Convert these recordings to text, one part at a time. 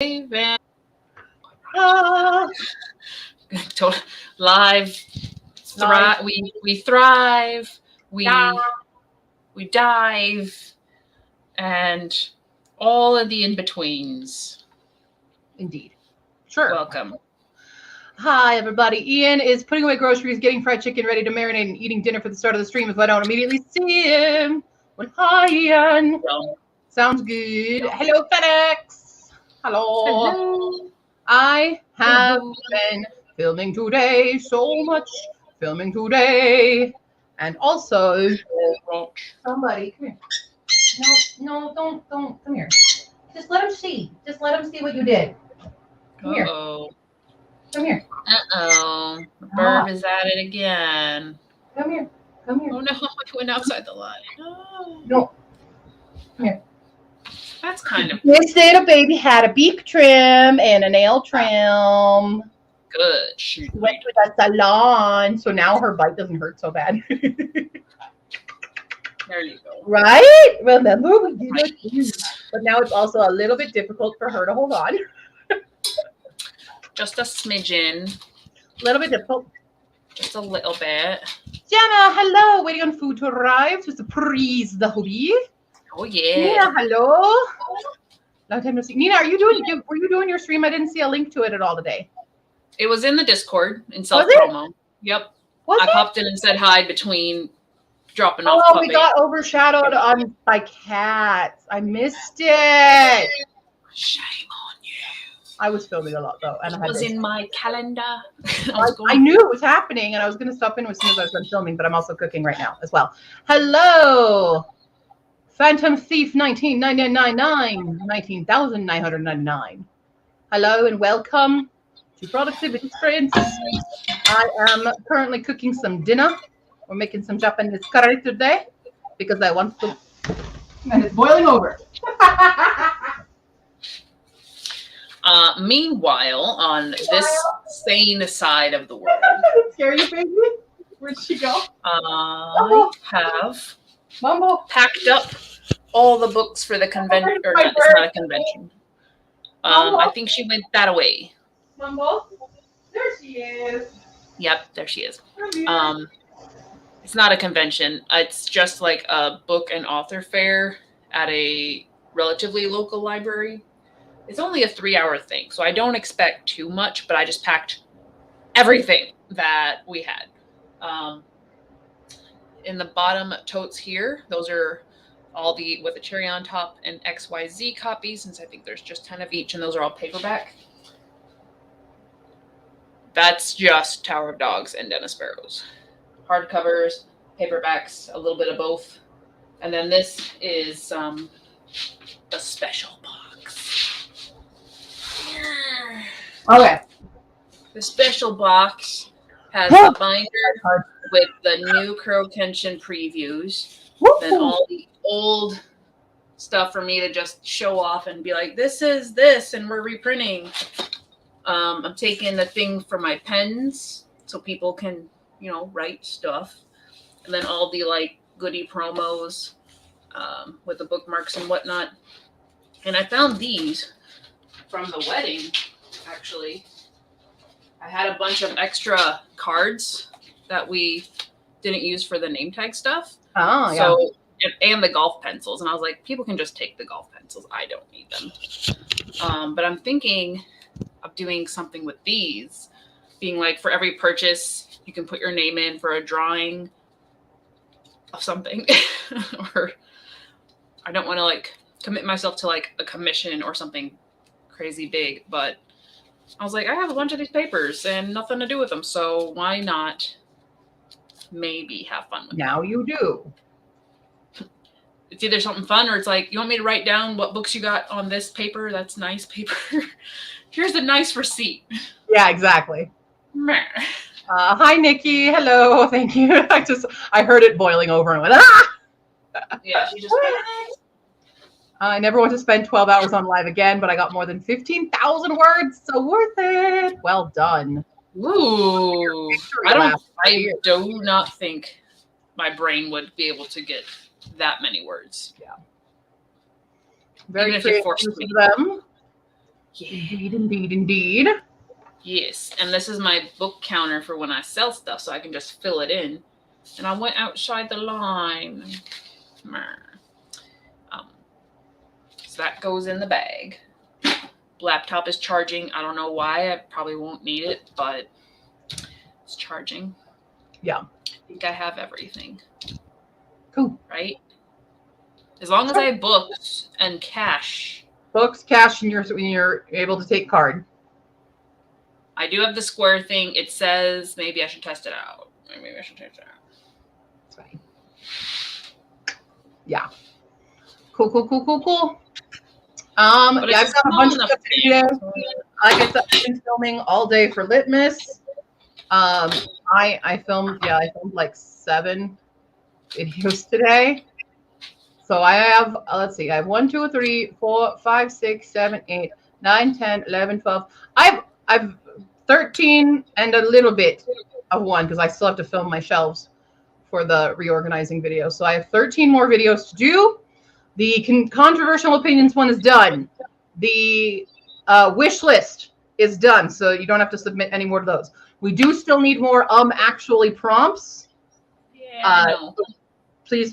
And Ah, live live. thrive. We thrive. Yeah, We dive, and all of the in betweens. indeed. Sure. Welcome. Hi, everybody. Ian is putting away groceries, getting fried chicken ready to marinate, and eating dinner for the start of the stream if I don't immediately see him. Well, hi, Ian. Well, Sounds good. Hello, FedEx. Hello. hello. I have Hello. been filming today, so much filming today. And also, somebody, come here. No, don't, come here. Just let him see. Just let him see what you did. Come here. Uh-oh. Come here. Uh-oh. The Ah, burb is at it again. come here. Come here. Oh no, I went outside the line. Oh, No, come here. that's kind of This little baby had a beak trim and a nail trim. good. Shoot. She went to the salon, so now her bite doesn't hurt so bad. There you go. Right? Remember we did it. But now it's also a little bit difficult for her to hold on. Just a smidgen. A little bit difficult. Just a little bit. Jenna, hello. Waiting on food to arrive. Just to praise the hobby. Oh yeah. Nina, hello. Long time no see. Nina, were you doing your stream? I didn't see a link to it at all today. It was in the Discord in Was self it? promo. Yep. Was I it? popped in and said hi between dropping off. Oh, we got overshadowed by cats. I missed it. Shame on you. I was filming a lot though, and It was in my calendar. I knew it was happening, and I was going to stop in as soon as I was done filming. But I'm also cooking right now as well. Hello, Phantom Thief 19,999. Hello and welcome to Productivity Sprints. I am currently cooking some dinner. We're making some Japanese curry today because I want to, and it's boiling over. Meanwhile, on this sane side of the world, Scare you, baby? Where'd she go? I have Mumbo. packed up all the books for the convention. Or not, it's not a convention. I think she went that away. Mumbo. There she is. Yep, there she is. It's not a convention. It's just like a book and author fair at a relatively local library. It's only a 3-hour thing, so I don't expect too much, but I just packed everything that we had. In the bottom totes here, those are all the with a cherry on top and XYZ copies, since I think there's just 10 of each, and those are all paperback. That's just Tower of Dogs and Den of Sparrows. Hardcovers, paperbacks, a little bit of both. And then this is the special box. Okay. The special box has the binder with the new Kuro Kenshin previews, then all the old stuff for me to just show off and be like, this is this, and we're reprinting. I'm taking the thing for my pens so people can, write stuff. And then all the goodie promos with the bookmarks and whatnot. And I found these from the wedding, actually. I had a bunch of extra cards that we didn't use for the name tag stuff. Oh, yeah. So, and the golf pencils. And I was like, people can just take the golf pencils. I don't need them. But I'm thinking of doing something with these, being like, for every purchase, you can put your name in for a drawing of something. Or I don't want to commit myself to a commission or something crazy big, but I was like, I have a bunch of these papers and nothing to do with them, so why not maybe have fun with them? Now you do. It's either something fun or it's like, you want me to write down what books you got on this paper? That's nice paper. Here's a nice receipt. Yeah, exactly. Meh. Hi, Nikki. Hello. Thank you. I heard it boiling over and went, ah! Yeah, she just... I never want to spend 12 hours on live again, but I got more than 15,000 words, so worth it. Well done. Ooh. I do not think my brain would be able to get that many words. Yeah. Very Even if you creative forced use me. of them. Indeed, indeed, indeed. Yes, and this is my book counter for when I sell stuff, so I can just fill it in. And I went outside the line. So that goes in the bag. Laptop is charging. I don't know why. I probably won't need it, but it's charging. Yeah. I think I have everything. Cool. Right? As long as I have books and cash. Books, cash, and you're able to take card. I do have the Square thing. It says maybe I should test it out. Maybe I should test it out. That's fine. Yeah. Cool. But yeah, I've got a bunch of stuff to do. Like I said, I've been filming all day for Litmus. I filmed like 7 videos today. So I have, let's see, I have 1, 2, 3, 4, 5, 6, 7, 8, 9, 10, 11, 12. I've 13 and a little bit of one because I still have to film my shelves for the reorganizing video. So I have 13 more videos to do. The controversial opinions one is done. The wish list is done, so you don't have to submit any more of those. We do still need more actually prompts. Yeah.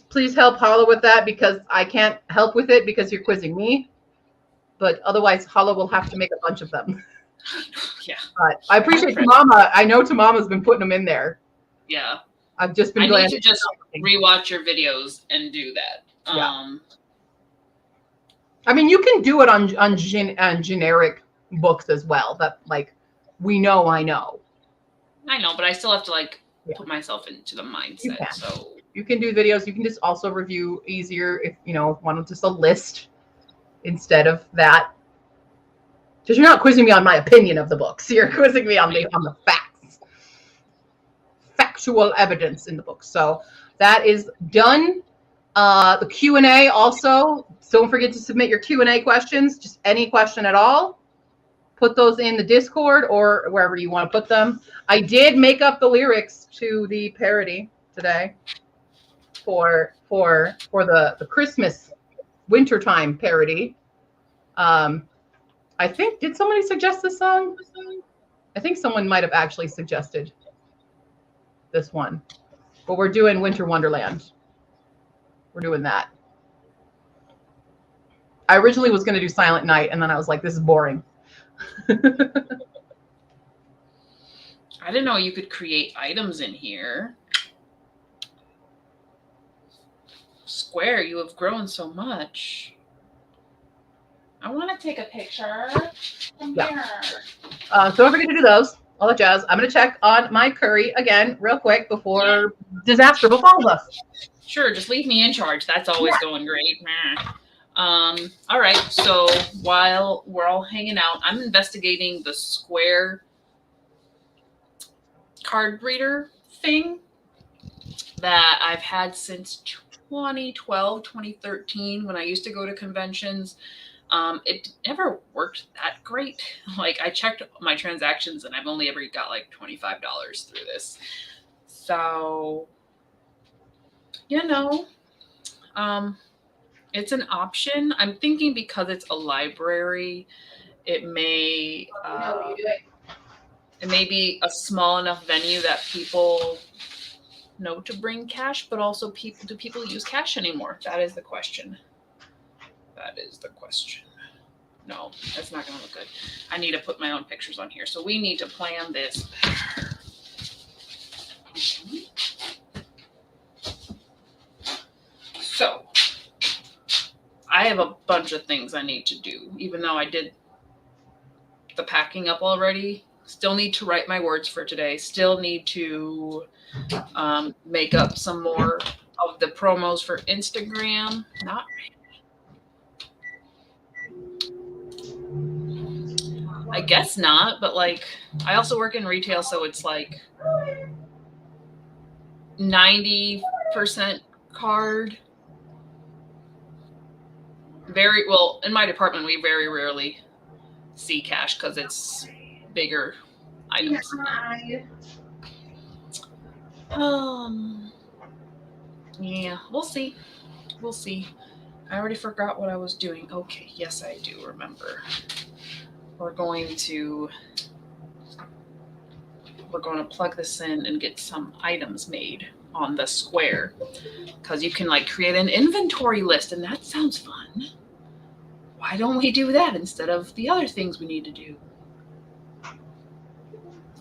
Please help Hala with that because I can't help with it because you're quizzing me. But otherwise, Hala will have to make a bunch of them. Yeah. But I appreciate Tamama. I know Tamama's been putting them in there. Yeah. I've just been I need to just rewatch your videos and do that. Yeah. I mean, you can do it on generic books as well. That like I know. I know, but I still have to put myself into the mindset. So you can do videos. You can just also review easier if want just a list instead of that. Because you're not quizzing me on my opinion of the books. You're quizzing me on the facts, factual evidence in the book. So that is done. The Q&A also. Don't forget to submit your Q&A questions. Just any question at all. Put those in the Discord or wherever you want to put them. I did make up the lyrics to the parody today for the Christmas wintertime parody. I think, did somebody suggest this song? I think someone might have actually suggested this one. But we're doing Winter Wonderland. We're doing that. I originally was going to do Silent Night, and then I was like, this is boring. I didn't know you could create items in here. Square, you have grown so much. I want to take a picture. Yeah. So don't forget to do those. All that jazz. I'm going to check on my curry again real quick before disaster befalls us. Sure, just leave me in charge. That's always going great. All right, so while we're all hanging out, I'm investigating the Square card reader thing that I've had since 2012, 2013, when I used to go to conventions. It never worked that great. Like, I checked my transactions and I've only ever got like $25 through this. So, it's an option. I'm thinking because it's a library, it may be a small enough venue that people know to bring cash, but also do people use cash anymore? That is the question. No, that's not going to look good. I need to put my own pictures on here. So we need to plan this better. So I have a bunch of things I need to do, even though I did the packing up already. Still need to write my words for today. Still need to make up some more of the promos for Instagram. Not really. I guess not, but I also work in retail, so it's 90% card. Very well, in my department, we very rarely see cash because it's bigger items. Yeah, we'll see. I already forgot what I was doing. Okay, yes, I do remember. we're going to plug this in and get some items made on the square, because you can like create an inventory list, and that sounds fun. Why don't we do that instead of the other things we need to do?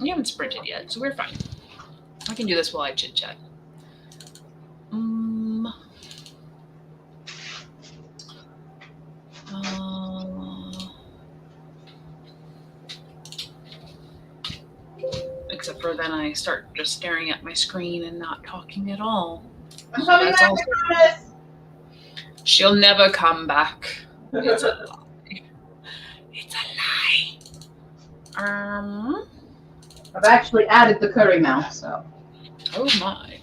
We haven't sprinted yet, so we're fine. I can do this while I chit chat. Except for then I start just staring at my screen and not talking at all. I'm coming back, I promise. She'll never come back. It's a lie. It's a lie. I've actually added the curry now, so. Oh my.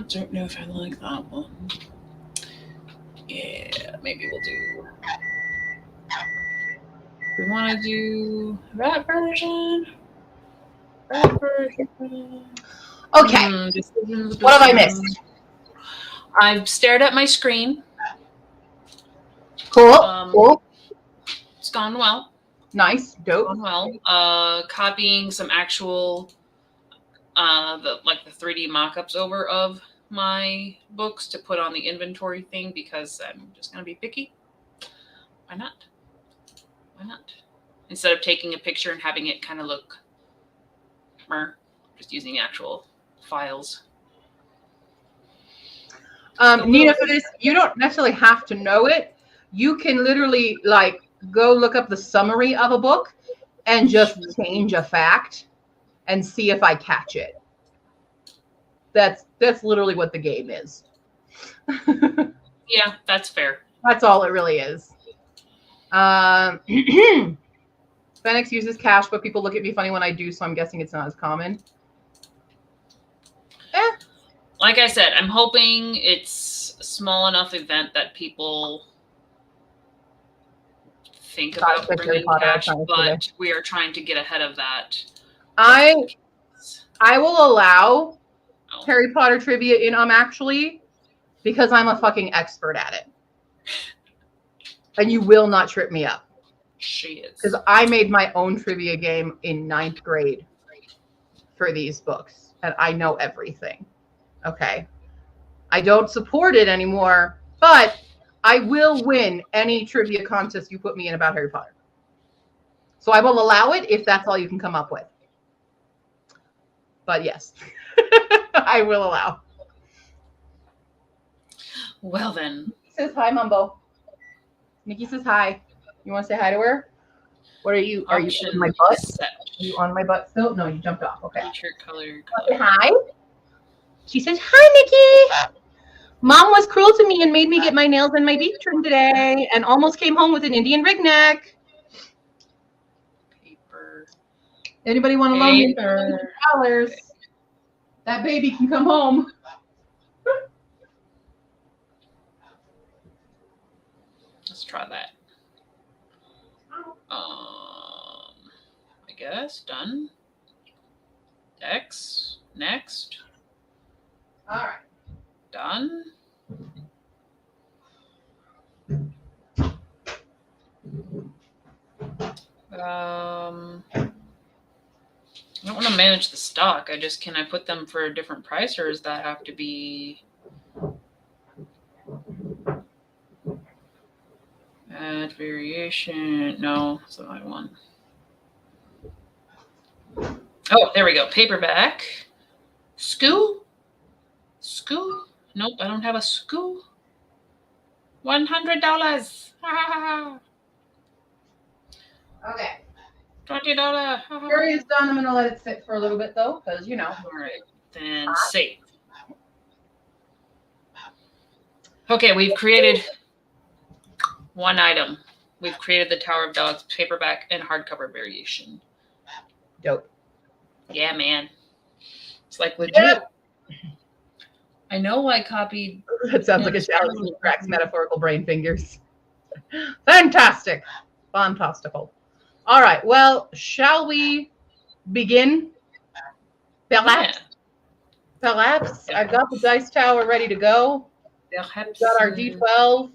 Don't know if I like that one. Yeah, maybe we'll do. We want to do that version. That version. Okay. What have I missed? I've stared at my screen. Cool. Cool. It's gone well. Nice. Dope. It's gone well. Copying some actual, the 3D mock-ups over of my books to put on the inventory thing, because I'm just gonna be picky. Why not? Why not? Instead of taking a picture and having it kind of look, just using actual files. Nina, for this, you don't necessarily have to know it. You can literally like go look up the summary of a book and just change a fact and see if I catch it. That's literally what the game is. Yeah, that's fair. That's all it really is. Phoenix uses cash, but people look at me funny when I do, so I'm guessing it's not as common. Like I said, I'm hoping it's a small enough event that people think about bringing cash, but we are trying to get ahead of that. I will allow Harry Potter trivia in actually, because I'm a fucking expert at it. And you will not trip me up. She is. Because I made my own trivia game in 9th grade for these books, and I know everything. Okay. I don't support it anymore, but I will win any trivia contest you put me in about Harry Potter. So I will allow it if that's all you can come up with. But yes, I will allow. Well then. Nikki says hi, Mumbo. Nikki says hi. You want to say hi to her? What are you? Are you on my butt? Are you on my butt still? No, you jumped off. Okay. Shirt color. Hi. She says, hi, Nikki. Mom was cruel to me and made me get my nails and my beak trimmed today and almost came home with an Indian rig neck. Paper. Anybody want to loan me $200? That baby can come home. Let's try that. I guess done. Next. All right. Done. I don't want to manage the stock. Can I put them for a different price, or does that have to be add variation? No, that's the right one. Oh, there we go. Paperback. Skoo? Nope, I don't have a skoo. $100. Okay. $20. Curry is done. I'm going to let it sit for a little bit, though, because, you know. All right. Then save. Okay, we've created one item. We've created the Tower of Dogs paperback and hardcover variation. Dope. Yeah, man. It's like legit. Yeah. I know I copied. That sounds like a challenge that cracks metaphorical brain fingers. Fantastic. Fantastical. All right. Well, shall we begin? Perhaps. Yeah. Perhaps. I've got the dice tower ready to go. Perhaps. We've got our D12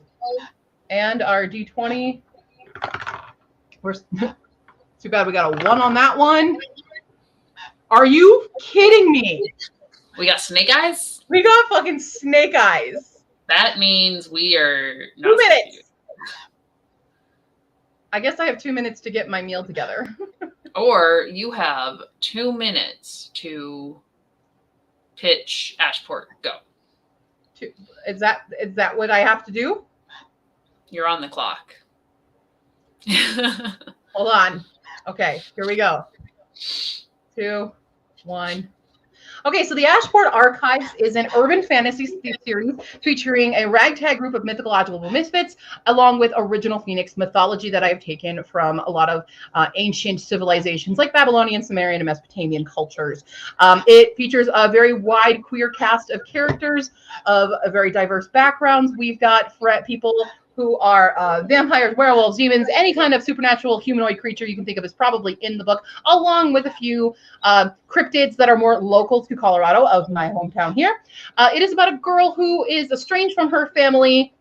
and our D20. We're too bad we got a 1 on that one. Are you kidding me? We got snake eyes? We got fucking snake eyes. That means we are 2 minutes. I guess I have 2 minutes to get my meal together. Or you have 2 minutes to pitch Ashport. Go. Is that what I have to do? You're on the clock. Hold on. Okay, here we go. 2, 1. Okay, so the Ashport Archives is an urban fantasy series featuring a ragtag group of mythological misfits, along with original Phoenix mythology that I've taken from a lot of ancient civilizations like Babylonian, Sumerian, and Mesopotamian cultures. It features a very wide queer cast of characters of a very diverse backgrounds. We've got people who are vampires, werewolves, demons, any kind of supernatural humanoid creature you can think of is probably in the book, along with a few cryptids that are more local to Colorado, of my hometown here. It is about a girl who is estranged from her family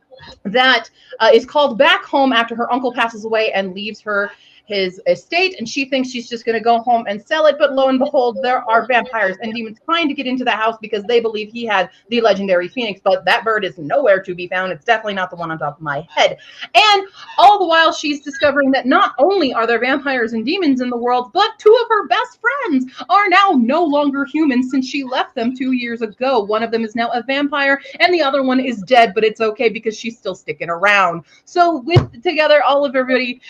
that is called back home after her uncle passes away and leaves her his estate, and she thinks she's just going to go home and sell it, but lo and behold, there are vampires and demons trying to get into the house because they believe he had the legendary Phoenix, but that bird is nowhere to be found. It's definitely not the one on top of my head. And all the while, she's discovering that not only are there vampires and demons in the world, but 2 of her best friends are now no longer humans since she left them 2 years ago. One of them is now a vampire, and the other one is dead, but it's okay because she's still sticking around. So together, all of everybody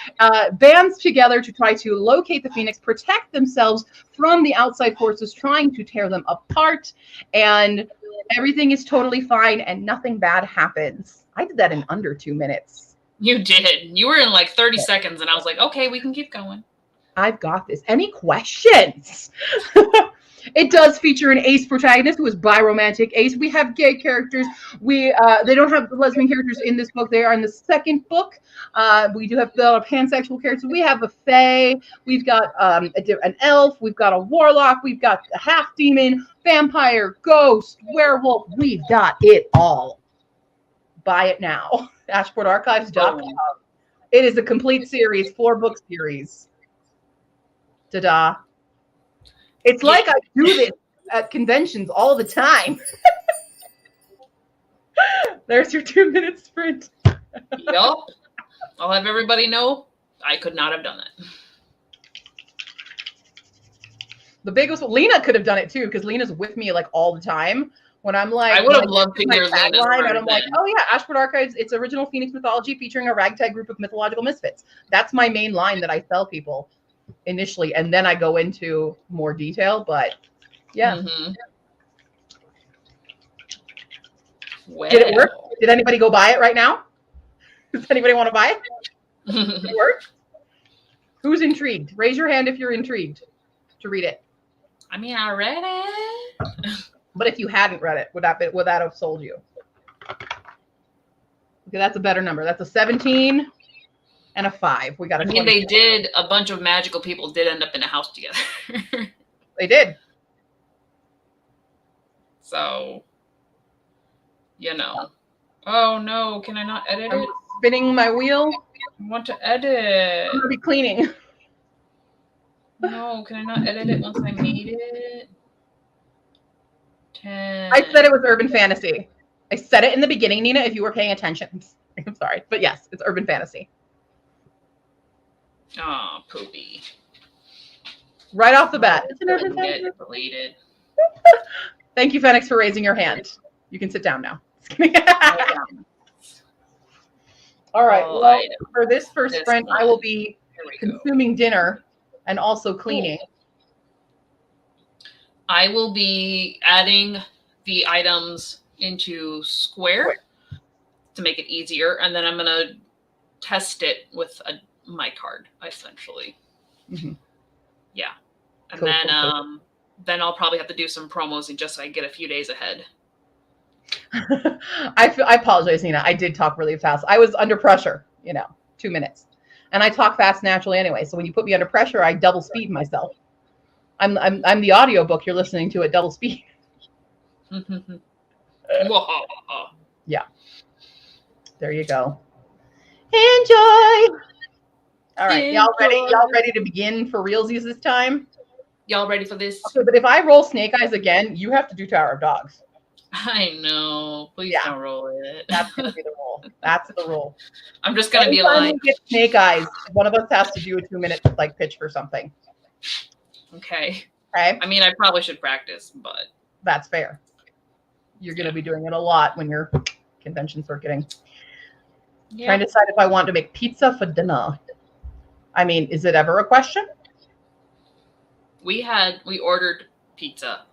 bands together to try to locate the Phoenix, protect themselves from the outside forces trying to tear them apart, and everything is totally fine and nothing bad happens. I did that in under 2 minutes. You did. You were in like 30 seconds, and I was like, okay, we can keep going. I've got this. Any questions? It does feature an ace protagonist who is biromantic ace. We have gay characters. They don't have lesbian characters in this book. They are in the second book. We do have pansexual characters. We have a fae. We've got an elf. We've got a warlock. We've got a half demon, vampire, ghost, werewolf. We've got it all. Buy it now. AshportArchives.com. It is a complete series, 4-book series. Ta-da. It's like I do this at conventions all the time. There's your 2-minute sprint. Yup. I'll have everybody know I could not have done that. The biggest Lena could have done it too, because Lena's with me like all the time. When I'm like, I would have loved to hear Lena's line, and I'm like, oh yeah, Ashport Archives, it's original Phoenix mythology featuring a ragtag group of mythological misfits. That's my main line that I tell people initially, and then I go into more detail, but yeah. Mm-hmm. Well. Did it work? Did anybody go buy it right now? Does anybody want to buy it? Did it work? Who's intrigued? Raise your hand if you're intrigued to read it. I mean, I read it. But if you hadn't read it, would that have sold you? Okay, that's a better number. That's a 17 and a 5. We got a 20. They did, a bunch of magical people did end up in a house together. They did. So, you know. Oh no, can I not edit it? Spinning my wheel. I want to edit. I'm gonna be cleaning. No, can I not edit it once I made it? 10. I said it was urban fantasy. I said it in the beginning, Nina, if you were paying attention. I'm sorry. But yes, it's urban fantasy. Oh, poopy. Right off the bat. It's an urban fantasy. Get deleted. Thank you, Phoenix, for raising your hand. You can sit down now. All right. Well, for this first sprint, I will be consuming dinner and also cleaning. Cool. I will be adding the items into Square to make it easier, and then I'm going to test it with my card, essentially. Mm-hmm. Yeah. And cool, then then I'll probably have to do some promos and just so I get a few days ahead. I apologize, Nina. I did talk really fast. I was under pressure, 2 minutes. And I talk fast naturally anyway. So when you put me under pressure, I double speed myself. I'm the audiobook you're listening to at double speed. Yeah. There you go. Enjoy. All right, y'all ready? Y'all ready to begin for realsies this time? Y'all ready for this? Okay, but if I roll snake eyes again, you have to do Tower of Dogs. I know. Please Yeah. don't roll it. That's gonna be the rule. That's the rule. I'm just gonna be Anytime like, we get snake eyes, one of us has to do a 2-minute like pitch for something. okay. Okay, I mean, I probably should practice, but that's fair. You're gonna be doing it a lot when you're convention circuiting. Trying to decide if I want to make pizza for dinner. I mean, is it ever a question? we ordered pizza.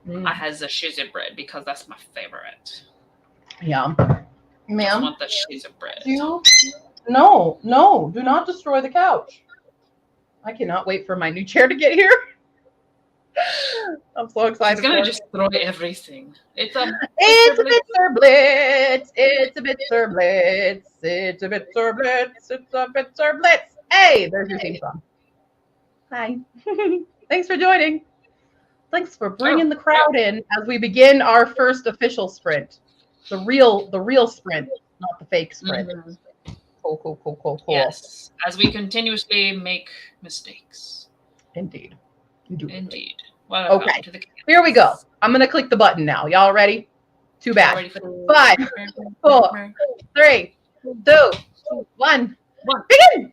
Mm. I has the shizzy bread because that's my favorite. Yeah. I Ma'am, want the shizzy bread. no, do not destroy the couch. I cannot wait for my new chair to get here. I'm so excited. She's gonna just throw everything. It's a Bitzer Blitz. It's a Bitzer Blitz. It's a Bitzer Blitz. It's a Bitzer Blitz. Hey, there's your theme song. Hi. Thanks for joining. Thanks for bringing the crowd in as we begin our first official sprint. The real sprint, not the fake sprint. Mm-hmm. Cool. Yes, as we continuously make mistakes. Indeed. Welcome Okay, to the here we go. I'm going to click the button now. Y'all ready? Too bad. Ready for the 5, 4, 3, 2, 1. Begin!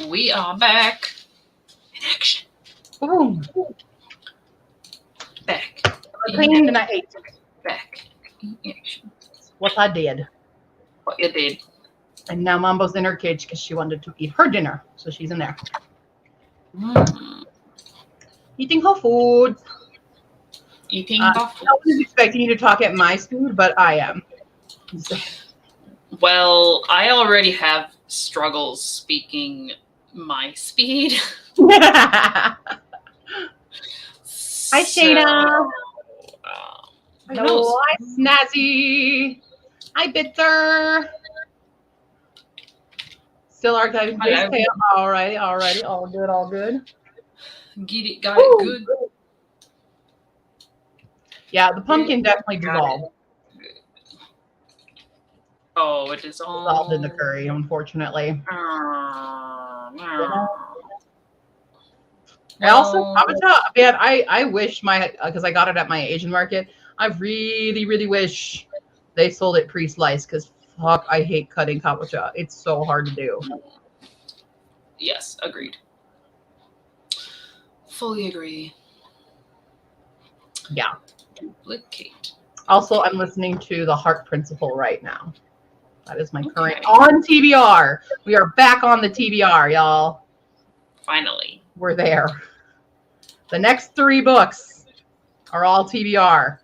We are back in action. Boom. Back. I cleaned and I ate. Back in action. What I did. What you did. And now Mambo's in her cage because she wanted to eat her dinner. So she's in there. Eating her food. Eating I buffalo. was expecting you to talk at my speed, but I am. Well, I already have struggles speaking my speed. Hi, Shayna. Hello, hi, Snazzy. Hi, Bitzer. Still archiving Hello. base tail. Alrighty. All good. Get it, got it good. Yeah, the pumpkin definitely dissolved. Oh, it Dissolved in the curry, unfortunately. I also, man, I wish because I got it at my Asian market. I really wish they sold it pre-sliced because fuck, I hate cutting kabocha. It's so hard to do. Yes, agreed. Fully agree. Yeah. Duplicate. Also, I'm listening to The Heart Principle right now. That is my current Okay. on TBR. We are back on the TBR, y'all. Finally. We're there. The next 3 books are all TBR.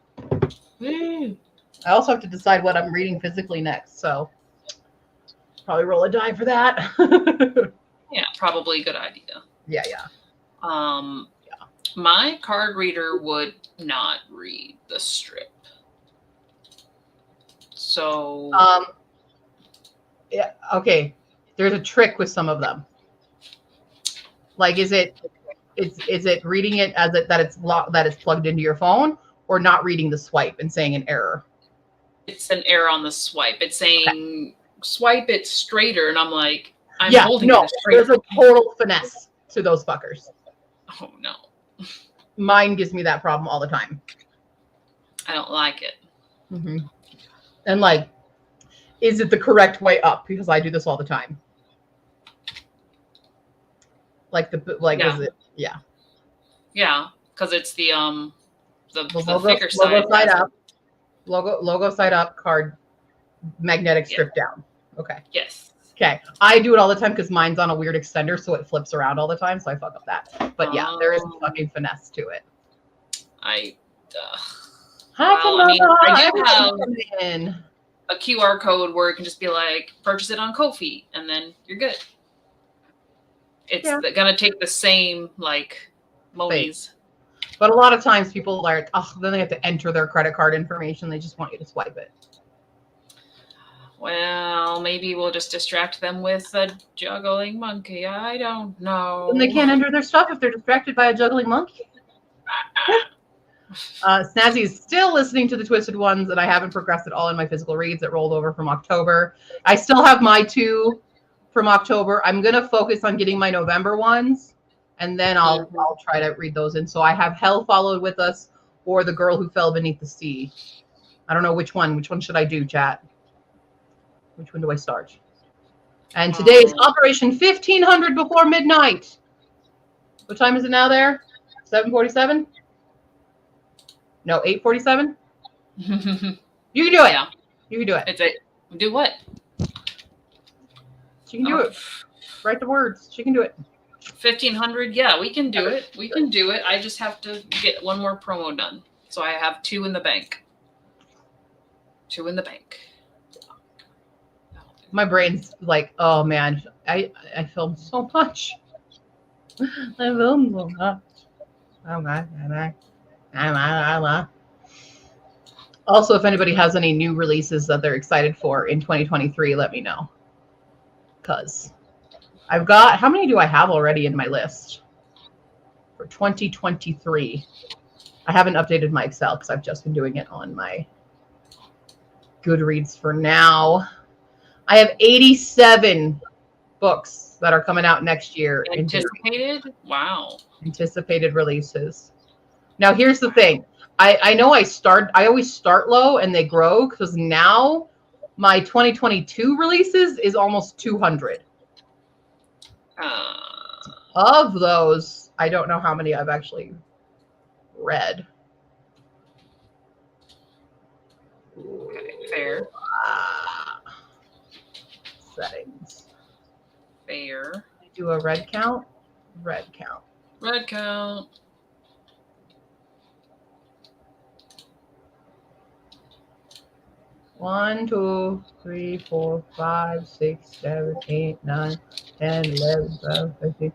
Woo. I also have to decide what I'm reading physically next, so probably roll a die for that. Yeah, probably a good idea. Yeah. My card reader would not read the strip. So yeah, okay. There's a trick with some of them. Like, is it reading it as that it's plugged into your phone, or not reading the swipe and saying an error? it's an error on the swipe. It's saying swipe it straighter, and I'm like, I'm Yeah, holding no, it straight. there's a total finesse to those fuckers. Oh no, Mine gives me that problem all the time. I don't like it. Mm-hmm. And like, is it the correct way up? Because I do this all the time. Like Yeah. is it? Yeah. Yeah, because it's the Logo thicker side. side up. Logo side up. Card magnetic strip down. Okay. Yes. Okay. I do it all the time because mine's on a weird extender, so it flips around all the time. So I fuck up that. But yeah, there is a fucking finesse to it. I do have a QR code where it can just be like, purchase it on Ko-fi, and then you're good. It's gonna take the same like monies. But a lot of times people are like, oh, then they have to enter their credit card information. They just want you to swipe it. Well, maybe we'll just distract them with a juggling monkey. I don't know. And they can't enter their stuff if they're distracted by a juggling monkey. Snazzy is still listening to the Twisted Ones, and I haven't progressed at all in my physical reads that rolled over from October. I still have my 2 from October. I'm going to focus on getting my November ones, and then I'll try to read those in. So I have Hell Followed With Us or The Girl Who Fell Beneath the Sea. I don't know which one. Which one should I do, chat? Which one do I start? And today is Operation 1500 Before Midnight. What time is it now there? 7:47? No, 8:47? You can do it. Yeah. You can do it. It's a do what? She can do it. Write the words. She can do it. 1500. Yeah, we can do it. We can do it. I just have to get one more promo done. So I have 2 in the bank. 2 in the bank. My brain's like, oh man, I filmed so much. I filmed so much. Oh my. Also, if anybody has any new releases that they're excited for in 2023, let me know. Because I've got, how many do I have already in my list for 2023? I haven't updated my Excel because I've just been doing it on my Goodreads for now. I have 87 books that are coming out next year. Anticipated? Wow. Anticipated releases. Now, here's the thing. I know I always start low and they grow because now my 2022 releases is almost 200. Of those, I don't know how many I've actually read. Okay, fair. Settings. Fair. Do a red count. Red count. Red count. One, 2, 3, 4, 5, 6, 7, 8, 9, 10, 11, 12, 13,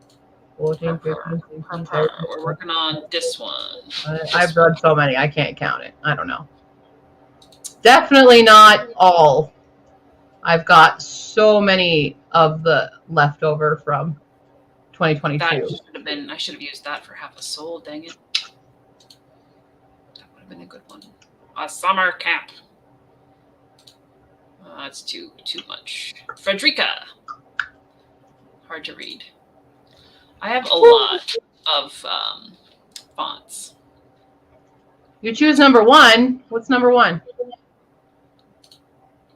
14, 15, 16, 17. We're working on this one. I've read so many, I can't count it. I don't know. Definitely not all. I've got so many of the leftover from 2022. That should have been, I should have used that for half a soul, dang it. That would have been a good one. A summer camp. That's too much. Frederica. Hard to read. I have a lot of fonts. You choose number one. What's number one?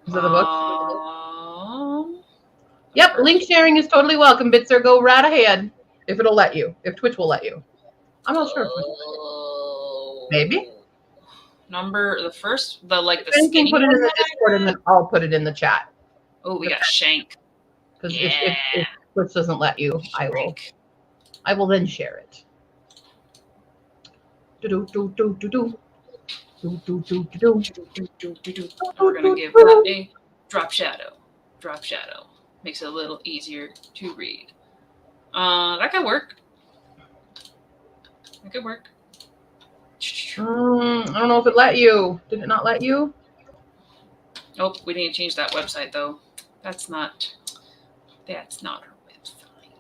Is it the book? Yep, link sharing is totally welcome, Bitzer. Go right ahead. If it'll let you. If Twitch will let you. I'm not sure. Maybe. Number the first, the skinny put it in the Discord and then I'll put it in the chat. Oh, we got Shank. Because if Twitch doesn't let you, I will then share it. We're gonna give that a drop shadow. Drop shadow makes it a little easier to read. That could work. That could work. I don't know if it let you. Did it not let you? Nope, we need to change that website though. That's not our website.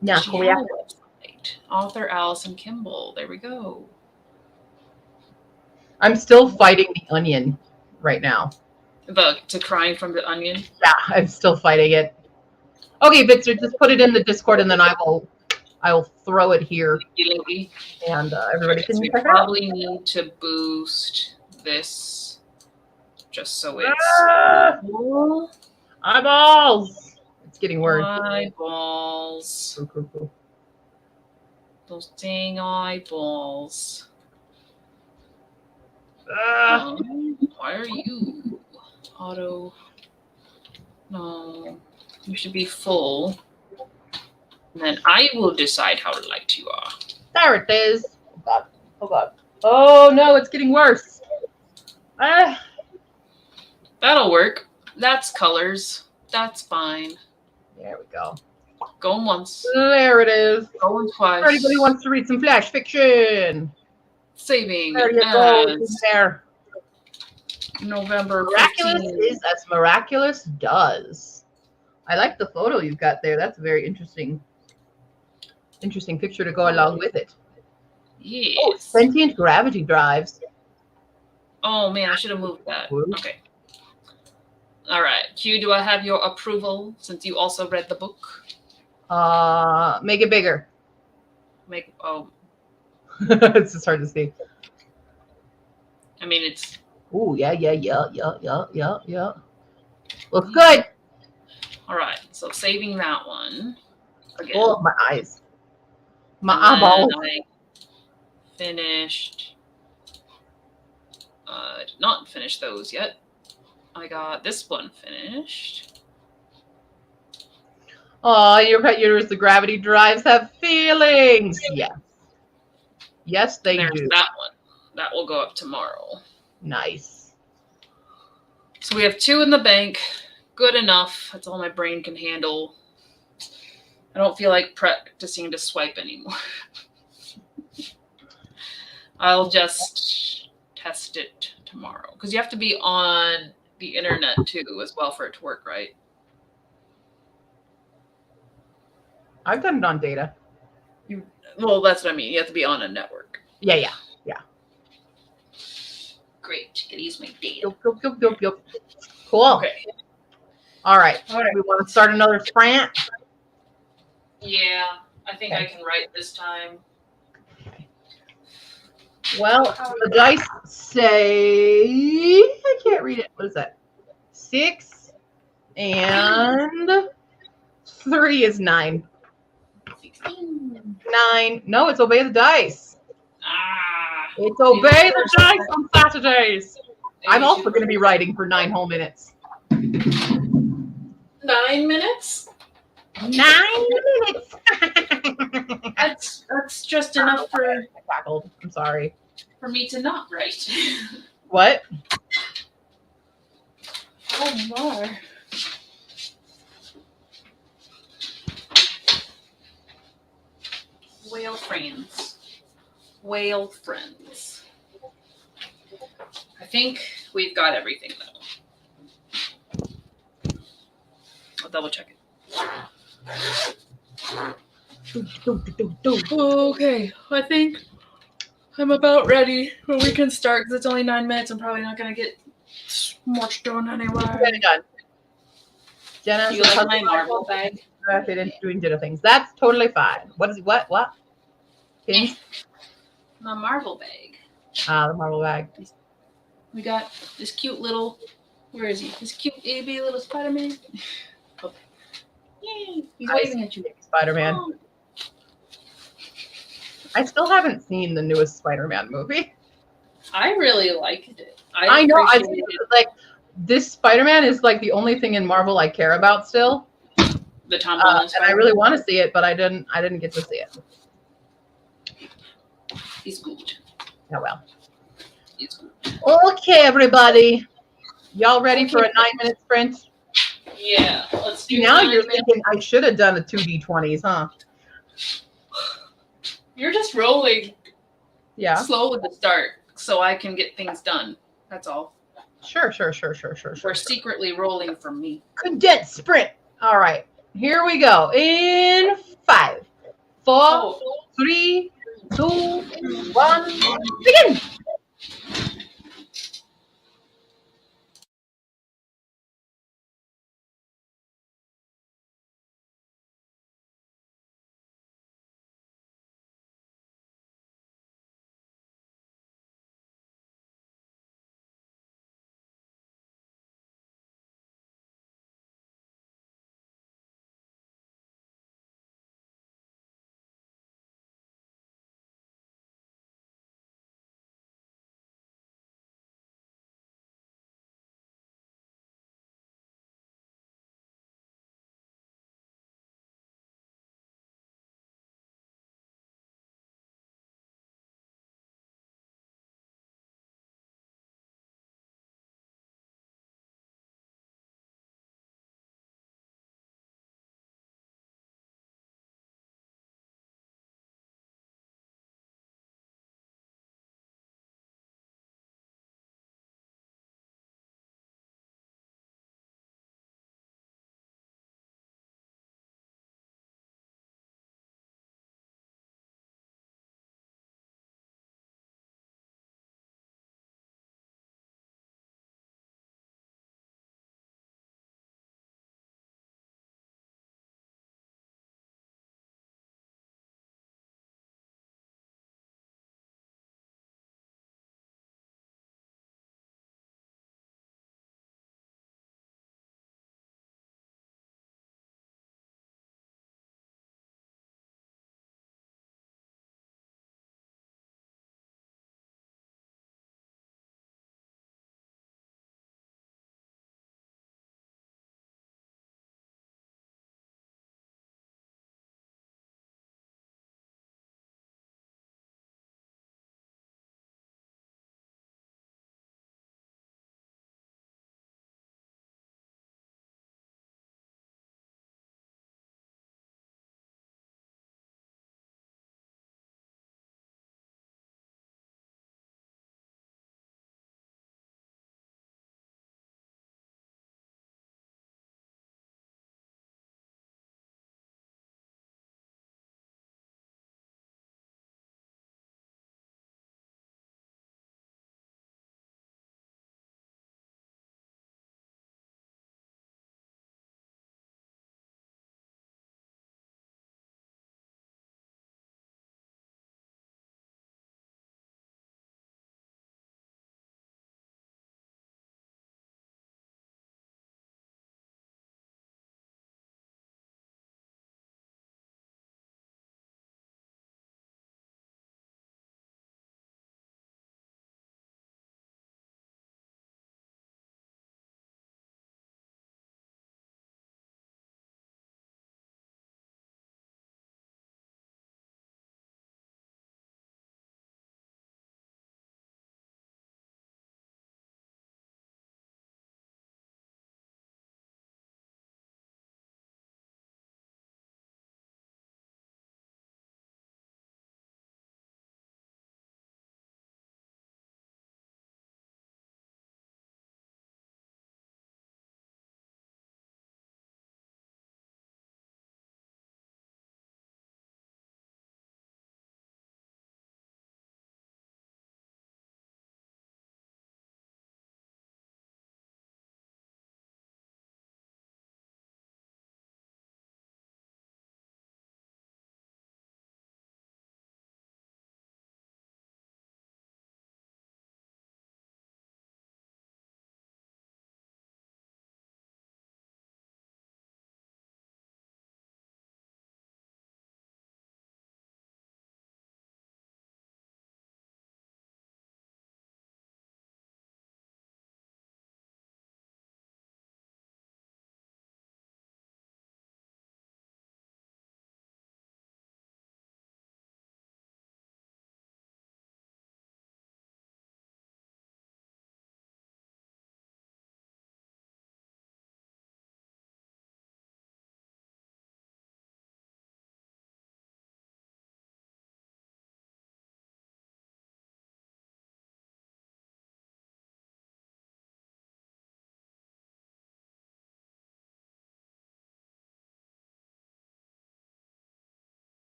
Yeah, website. Author Allison Kimball. There we go. I'm still fighting the onion right now. To crying from the onion? Yeah, I'm still fighting it. Okay, Bitzer, just put it in the Discord and then I will throw it here. And everybody can check it out. Probably need to boost this just so it's eyeballs. It's getting worse. Eyeballs. Cool. Those dang eyeballs. Why are you auto? No, you should be full. And then I will decide how light you are. There it is. Oh God. Oh no, it's getting worse. That'll work. That's colors. That's fine. There we go. Going once. There it is. Going twice. Anybody wants to read some flash fiction? Saving. There you go. There. November 15th. Miraculous is as miraculous does. I like the photo you've got there. That's a very interesting picture to go along with it. Yes. Oh, sentient gravity drives. Oh man, I should have moved that. Okay. All right, Q, do I have your approval since you also read the book? Make it bigger. It's just hard to see. I mean, it's. Oh yeah. Looks good. All right, so saving that one. Again. Oh, my eyes. My eyeballs. I finished. Did not finish those yet. I got this one finished. Oh, your pet uterus, the gravity drives have feelings. Yes, they do. That one. That will go up tomorrow. Nice. So we have 2 in the bank. Good enough. That's all my brain can handle. I don't feel like practicing to swipe anymore. I'll just test it tomorrow. Because you have to be on the internet too as well for it to work, right? I've done it on data. Well, that's what I mean. You have to be on a network. Yeah. Great. Gotta use my data. Yep. Cool. Okay. All right. We want to start another sprint? Yeah. I think I can write this time. Well, the dice say, I can't read it. What is that? 6 and 3 is 9. 16. 9. No, it's Obey the Dice. Ah. It's Obey the Dice on Saturdays. I'm Maybe also two- going to be writing for 9 whole minutes. 9 minutes? 9 minutes. That's just enough I cackled. I'm sorry. for me to not write. What? Oh my. Whale friends. Whale friends. I think we've got everything though. I'll double check it. Okay, I think I'm about ready. Well, we can start because it's only 9 minutes. I'm probably not gonna get much done anyway. Get it done. Jenna, Do you like my marble bag? They didn't doing dinner things. That's totally fine. What is what? What? Pins? My marble bag. Ah, the marble bag. We got this cute little. Where is he? This cute AB little Spider-Man. Okay. Yay! He's waving at you. Spider-Man. Oh. I still haven't seen the newest Spider-Man movie. I really liked it. I know. I think appreciated like this Spider-Man is like the only thing in Marvel I care about still, the Tom Holland and I really want to see it, but I didn't get to see it. He's good. Oh well. He's good. Okay, everybody, y'all ready for a 9-minute sprint? Yeah. Let's do. Now 9 you're minutes. thinking I should have done a 2d20s, huh? You're just rolling Yeah. slow with the start, so I can get things done. That's all. Sure. We're secretly rolling for me. Condensed sprint. All right, here we go. In 5, 4, Oh. 3, 2, 1, begin.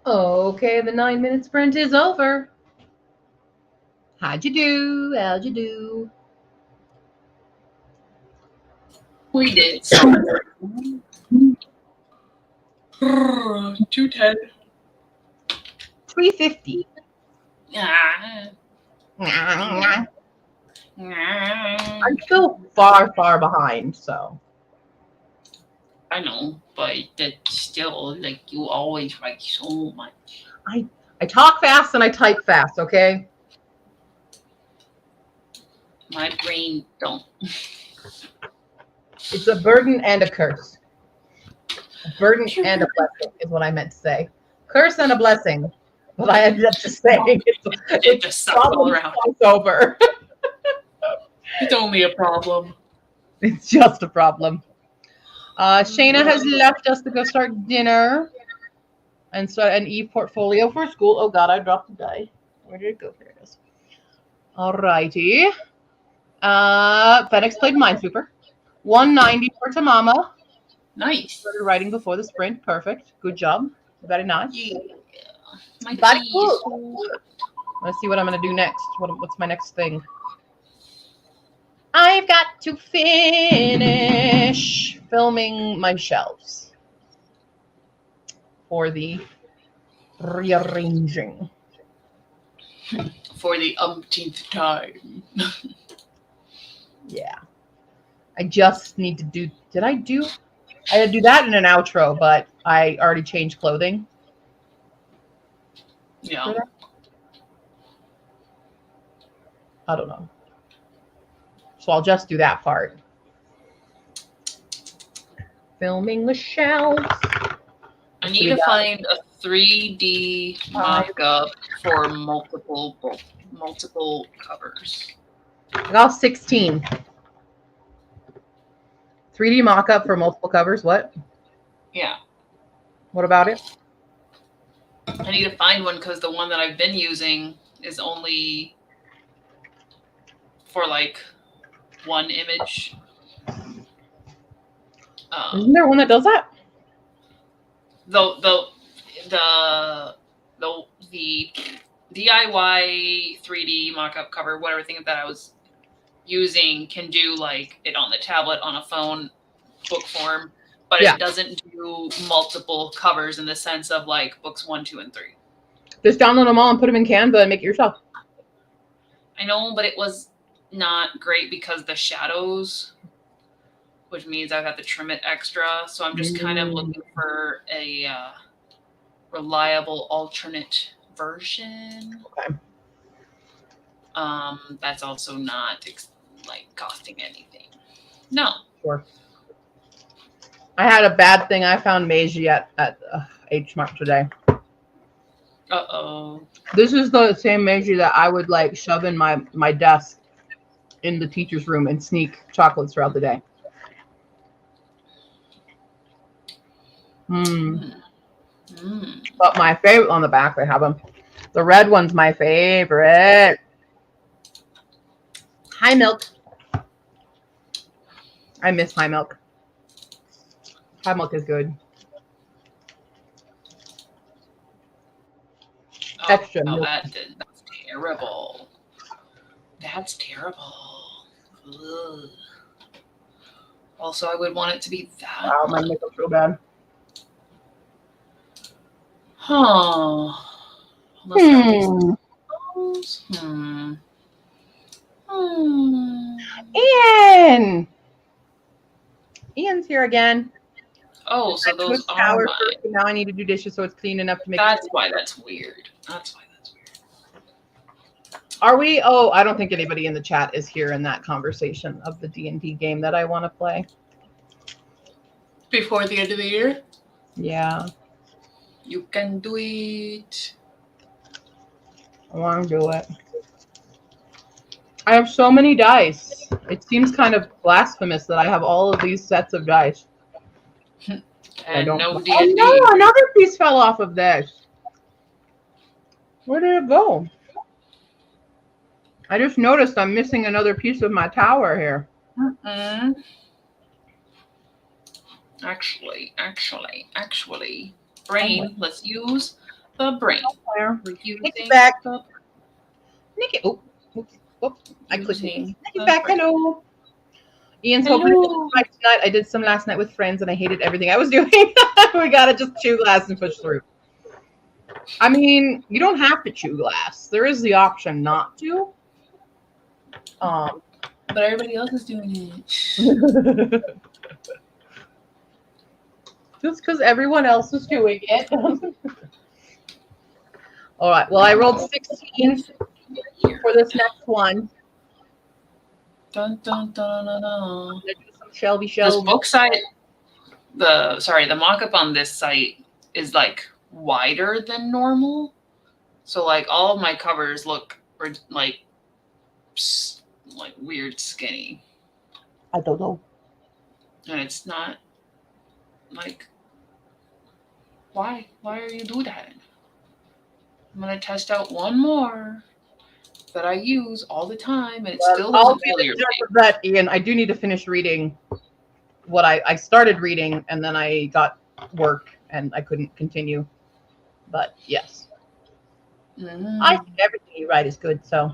Okay, the 9-minute sprint is over. How'd you do? How'd you do? We did. So. 210. 350. Ah. I'm Ah. still far, far behind, so. I know, but that's still like you always write so much. I talk fast and I type fast, okay? My brain don't. It's a burden and a curse. A burden and a blessing is what I meant to say. Curse and a blessing. But I ended up just saying It just sucks all around. It's over. It's only a problem. It's just a problem. Shayna has left us to go start dinner and start an e-portfolio for school. Oh God, I dropped the die. Where did it go? There it is. Alrighty. FedEx played Minesweeper. 190 for Tamama. Nice. Started writing before the sprint. Perfect. Good job. Very nice. Yeah. My Very keys. cool. Let's see what I'm going to do next. What's my next thing? I've got to finish filming my shelves for the rearranging. For the umpteenth time. Yeah. I just need to do, I had to do that in an outro, but I already changed clothing. Yeah. I don't know. So I'll just do that part. Filming the shelves. I need to find a 3D mock-up for multiple covers. I got 16. 3D mock-up for multiple covers. What? Yeah. What about it? I need to find one because the one that I've been using is only for like one image. Isn't there one that does that? The DIY 3D mock-up cover, whatever thing that I was using, can do like it on the tablet, on a phone, book form, but it doesn't do multiple covers in the sense of like books 1, 2, and 3. Just download them all and put them in Canva and make it yourself. I know, but it was not great because the shadows, which means I've got to trim it extra. So I'm just kind of looking for a reliable alternate version. Okay. That's also not like costing anything. No. Sure. I had a bad thing. I found Meiji at H Mart today. Uh-oh. This is the same Meiji that I would like shove in my desk in the teacher's room and sneak chocolates throughout the day. But my favorite on the back, they have them. The red one's my favorite. High Milk. I miss High Milk. High Milk is good. Extra milk. That's terrible. That's terrible. Ugh. Also, I would want it to be that. Wow, my makeup's real bad. Huh. Ian! Ian's here again. Oh, so those are mine. First, and now I need to do dishes so it's clean enough to make. That's why that's weird. That's why that's weird. Are we? Oh, I don't think anybody in the chat is here in that conversation of the D&D game that I want to play. Before the end of the year? Yeah. You can do it. I want to do it. I have so many dice. It seems kind of blasphemous that I have all of these sets of dice. And no D&D. Oh no, another piece fell off of this. Where did it go? I just noticed I'm missing another piece of my tower here. Actually, brain, let's use the brain. Where? Using Nikki's back. the Nikki. Oh, oops. I clicked. Using Nikki's the back. brain. Hello. Ian's hoping to Hello. try tonight. I did some last night with friends, and I hated everything I was doing. We gotta just chew glass and push through. I mean, you don't have to chew glass. There is the option not to. But everybody else is doing it. Just because everyone else is doing it. All right. Well, I rolled 16 for this next one. Dun, dun, dun, dun, dun. Do some Shelby This Shelby. book site, the mock-up on this site is like wider than normal. So like all of my covers look like weird skinny. I don't know. And it's not like, why are you do that? I'm gonna test out one more that I use all the time, and it still I'll doesn't be feel the your judge of that, Ian. I do need to finish reading what I started reading, and then I got work and I couldn't continue. But yes, I think everything you write is good. So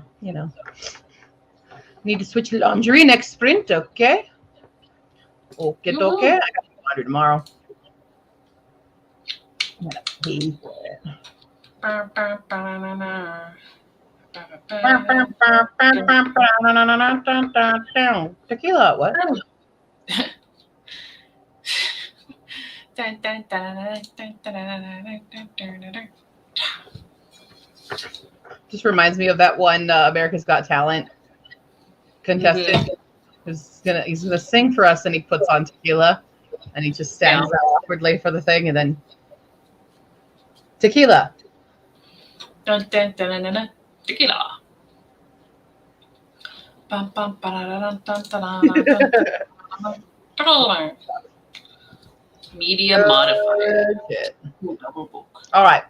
need to switch laundry next sprint. Okay. Okay. I got to laundry tomorrow. I'm gonna pay for it. Tequila, what? Just reminds me of that one America's Got Talent contestant. He's gonna sing for us, and he puts on tequila, and he just stands there awkwardly for the thing, and then tequila. Tequila. Media modifier. Shit. All right.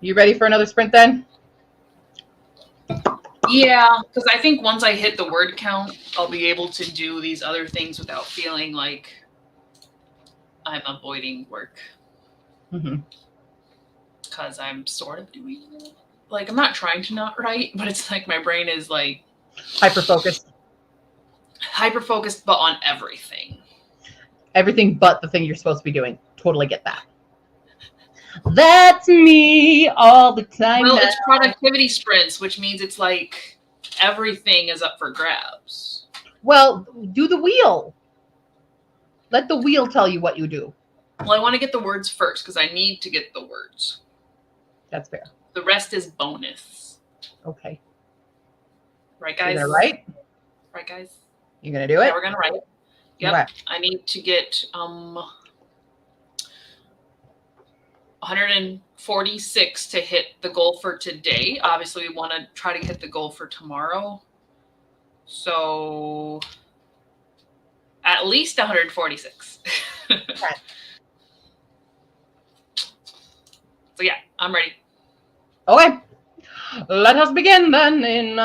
You ready for another sprint then? Yeah, because I think once I hit the word count, I'll be able to do these other things without feeling like I'm avoiding work. Because I'm sort of doing it. Like, I'm not trying to not write, but it's like my brain is like hyper-focused, but on everything. Everything but the thing you're supposed to be doing. Totally get that. That's me all the time. Well, it's productivity sprints, which means it's like everything is up for grabs. Well, do the wheel. Let the wheel tell you what you do. Well, I want to get the words first because I need to get the words. That's fair. The rest is bonus. Okay. Right, guys? Is that right? Right, guys? You're going to do it? Yeah, we're going to write. Yep. Okay. I need to get 146 to hit the goal for today. Obviously, we want to try to hit the goal for tomorrow. So at least 146. Okay. So yeah, I'm ready. Okay. Let us begin then in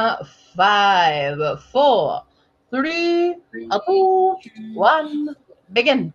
5, 4, 3, 2, 1. Begin.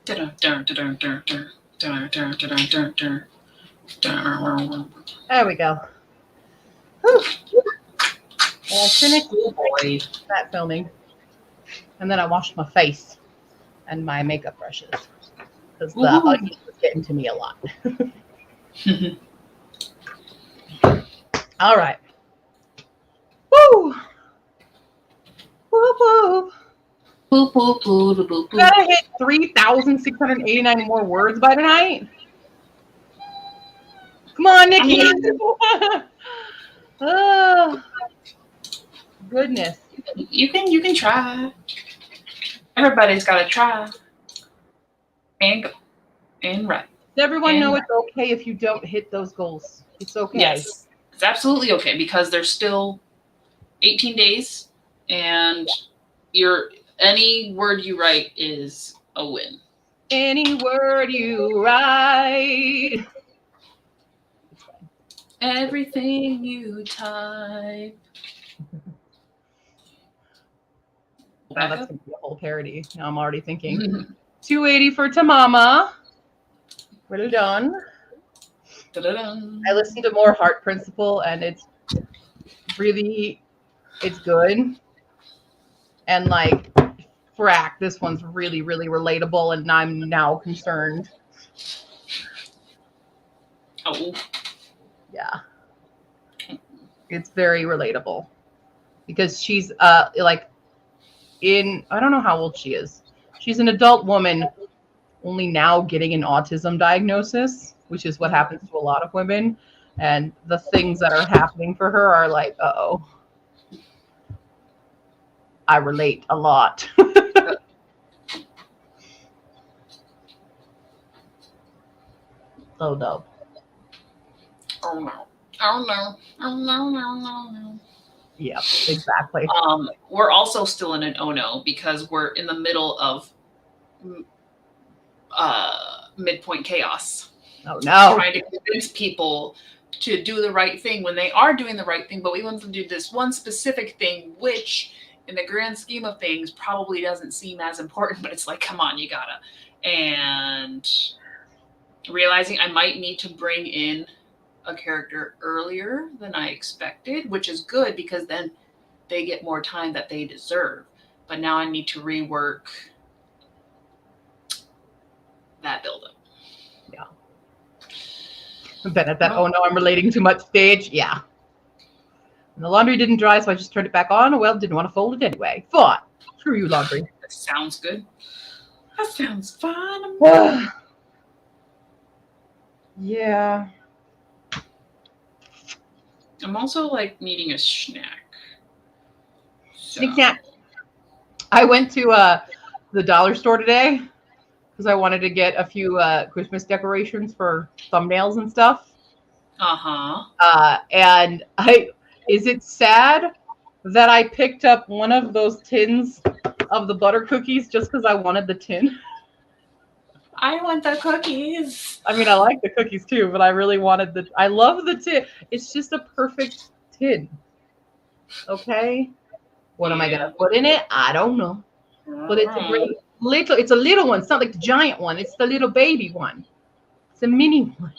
There we go. Whew. Well, finished Oh boy. that filming. And then I washed my face and my makeup brushes. Because the onion was getting to me a lot. All right. Woo! Whoop, whoop. Boop, boop, boop, boop, boop. Gotta hit 3,689 more words by tonight. Come on, Nikki. Oh, goodness. You can try. Everybody's got to try. And go. And right. Does everyone And know it's okay if you don't hit those goals? It's okay. Yes. It's absolutely okay because there's still 18 days and any word you write is a win. Any word you write. Everything you type. Wow, that's going to be a whole parody. Now I'm already thinking. 280 for Tamama. Well done. Da-da-dum. I listened to more Heart Principle, and it's good. And like, frack, this one's really, really relatable, and I'm now concerned. Oh. Yeah. It's very relatable. Because she's like I don't know how old she is. She's an adult woman only now getting an autism diagnosis, which is what happens to a lot of women. And the things that are happening for her are like, uh-oh. I relate a lot. Oh no. Oh no. Oh no. Oh no, no, no, no. Yeah, exactly. We're also still in an oh no because we're in the middle of midpoint chaos. Oh no. Trying to convince people to do the right thing when they are doing the right thing, but we want them to do this one specific thing, which in the grand scheme of things probably doesn't seem as important, but it's like, come on, you gotta. And realizing I might need to bring in a character earlier than I expected, which is good because then they get more time that they deserve. But now I need to rework that buildup. Yeah. Then at that, oh no, I'm relating too much stage. Yeah. And the laundry didn't dry, so I just turned it back on. Well, didn't want to fold it anyway. Fine. Screw you, laundry. That sounds good. That sounds fun. Yeah. I'm also like needing a snack. So. Snack. I went to the dollar store today because I wanted to get a few Christmas decorations for thumbnails and stuff. And is it sad that I picked up one of those tins of the butter cookies just because I wanted the tin? I want the cookies. I mean, I like the cookies too, but I really wanted I love the tin. It's just a perfect tin. Okay. What am I going to put in it? I don't know. But it's a great it's a little one. It's not like the giant one. It's the little baby one. It's a mini one.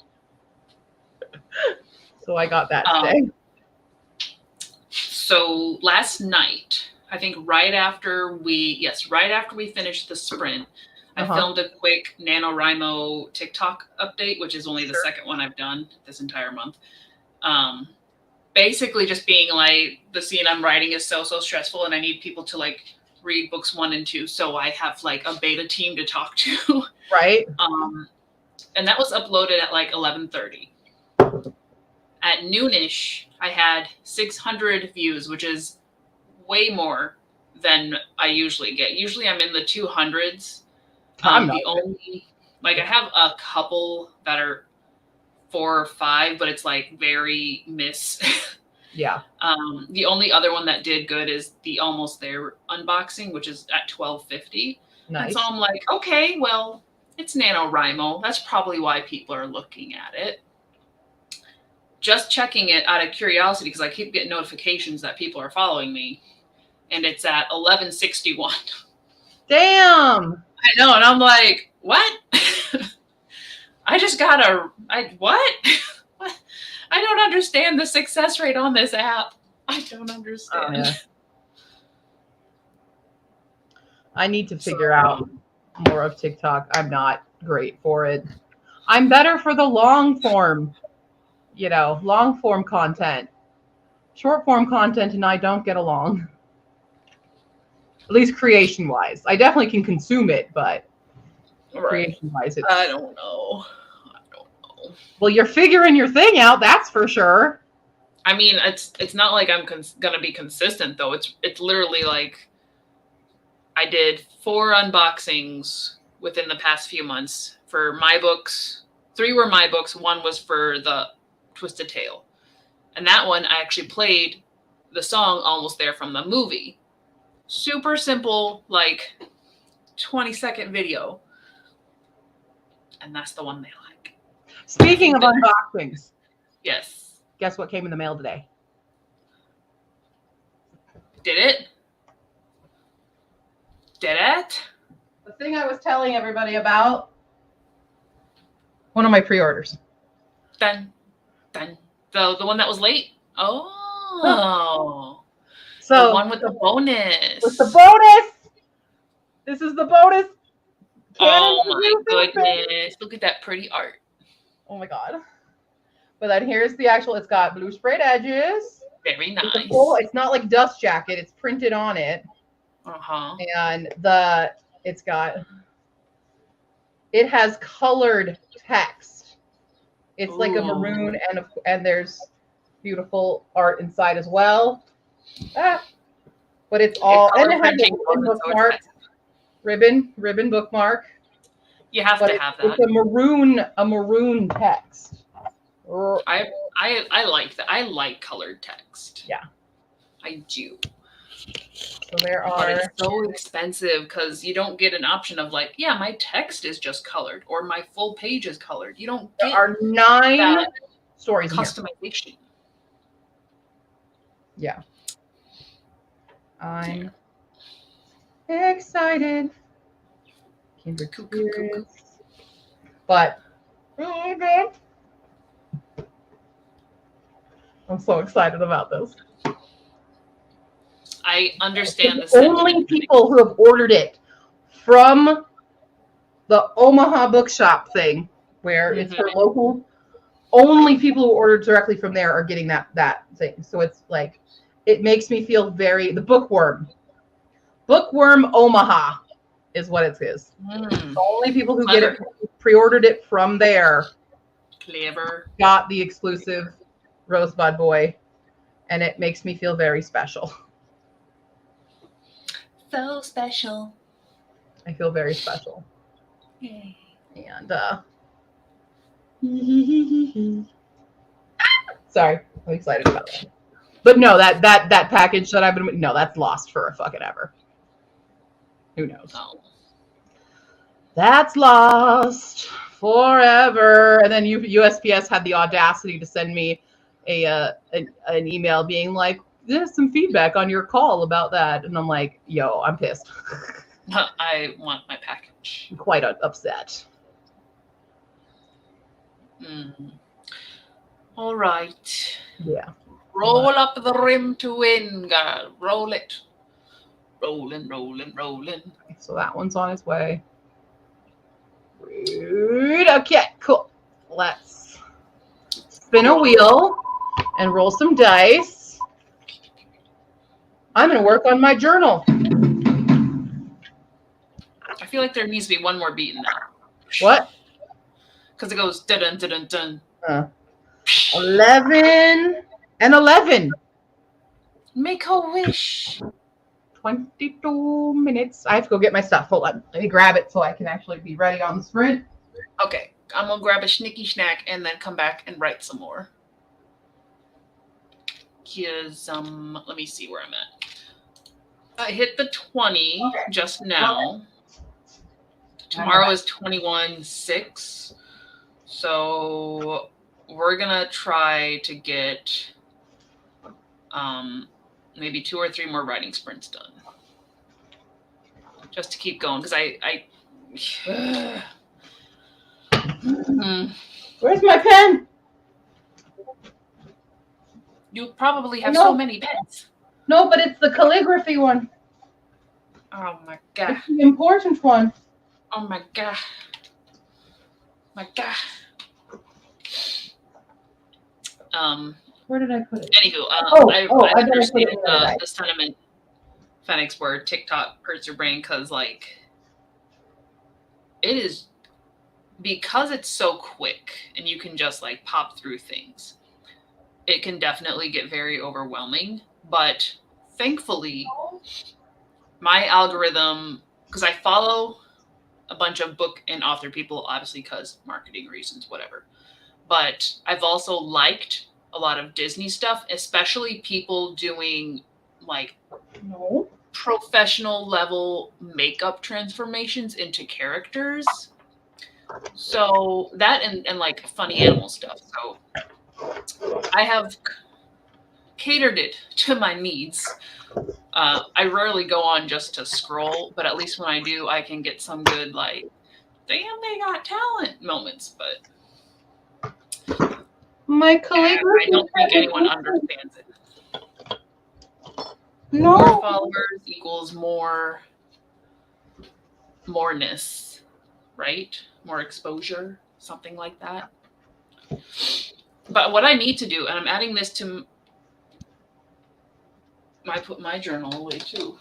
So I got that today. So last night, I think right after we finished the sprint, I filmed a quick NaNoWriMo TikTok update, which is only the second one I've done this entire month. Basically just being like, the scene I'm writing is so stressful and I need people to like read books 1 and 2. So I have like a beta team to talk to. Right. And that was uploaded at like 11:30. At noonish, I had 600 views, which is way more than I usually get. Usually I'm in the 200s. I have a couple that are 4 or 5, but it's like very miss. Yeah. The only other one that did good is the Almost There unboxing, which is at 1250. Nice. And so I'm like, okay, well, it's NaNoWriMo. That's probably why people are looking at it. Just checking it out of curiosity because I keep getting notifications that people are following me, and it's at 1161. Damn. I know, and I'm like, what? I just got what? What? I don't understand the success rate on this app. I don't understand. Oh, yeah. I need to figure out more of TikTok. I'm not great for it. I'm better for the long form, long form content. Short form content and I don't get along. At least creation wise. I definitely can consume it, but creation wise, it's... I don't know. Well, you're figuring your thing out, that's for sure. I mean, it's not like I'm gonna be consistent though. It's literally like I did 4 unboxings within the past few months for my books. 3 were my books. 1 was for the Twisted Tale, and that one I actually played the song Almost There from the movie. Super simple, like 20-second video, and that's the one they like. Speaking of unboxings, yes. Guess what came in the mail today? Did it? Did it? The thing I was telling everybody about. One of my pre-orders. Dun, dun. The one that was late? Oh. So the one with the bonus. With the bonus. This is the bonus. Oh my goodness. Look at that pretty art. Oh my god. But then here's the actual, it's got blue sprayed edges. Very nice. It's not like dust jacket, it's printed on it. Uh-huh. And it has colored text. It's like a maroon and there's beautiful art inside as well. But it's all, and it has a ribbon bookmark. You have to have that. It's a maroon text. I like that. I like colored text. Yeah. I do. So there are. But it's so expensive because you don't get an option of like, yeah, my text is just colored or my full page is colored. You don't get. There are 9 stories. Customization. Yeah. I'm excited. Kindred Spirits. But I'm so excited about this. I understand the only people who have ordered it from the Omaha bookshop thing, where it's for local. Only people who ordered directly from there are getting that thing. So it's like, it makes me feel very, the bookworm Omaha is what it is. The only people who get it, pre-ordered it from there, got the exclusive Rosebud Boy, and it makes me feel very special. So special. I feel very special. Yay. And sorry, I'm excited about that. But no, that package that I've been, no, that's lost for a fucking ever. Who knows? Oh. That's lost forever. And then USPS had the audacity to send me an email being like, there's some feedback on your call about that. And I'm like, yo, I'm pissed. I want my package. I'm quite upset. All right. Yeah. Roll up the rim to win, girl. Roll it. Rolling, rolling, rolling. So that one's on its way. Okay, cool. Let's spin a wheel and roll some dice. I'm going to work on my journal. I feel like there needs to be one more beat in that. What? Because it goes dun dun dun dun. 11 and 11. Make a wish. 22 minutes. I have to go get my stuff. Hold on. Let me grab it so I can actually be ready on the sprint. Okay. I'm going to grab a snicky snack and then come back and write some more. Because, let me see where I'm at. I hit the 20 just now. Tomorrow is 21.6. So we're going to try to get maybe 2 or 3 more writing sprints done. Just to keep going. Because Where's my pen? You probably have so many pens. No, but it's the calligraphy one. Oh my god. It's the important one. Oh my god. My god. Where did I put it? Anywho, I understand the sentiment, Phoenix, where TikTok hurts your brain because, like, it is, because it's so quick and you can just, like, pop through things, it can definitely get very overwhelming. But thankfully, my algorithm, because I follow a bunch of book and author people, obviously because marketing reasons, whatever. But I've also liked a lot of Disney stuff, especially people doing like professional level makeup transformations into characters. So that and like funny animal stuff. So I have catered it to my needs. I rarely go on just to scroll, but at least when I do, I can get some good, like, damn, they got talent moments. But my calligraphy. I don't think anyone understands it. No. More followers equals moreness, right? More exposure, something like that. But what I need to do, and I'm adding this to put my journal away too.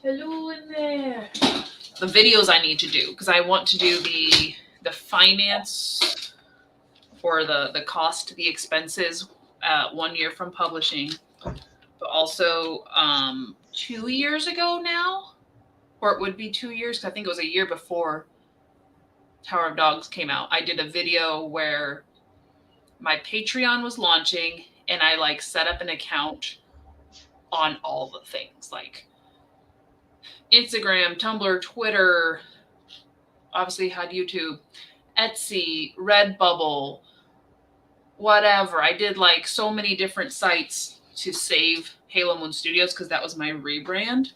Hello in there. The videos I need to do, because I want to do the finance or the cost, the expenses 1 year from publishing, but also 2 years ago now, or it would be 2 years, because I think it was a year before Tower of Dogs came out. I did a video where my Patreon was launching and I like set up an account on all the things like Instagram, Tumblr, Twitter, obviously had YouTube, Etsy, Redbubble, whatever. I did like so many different sites to save Halo Moon Studios because that was my rebrand.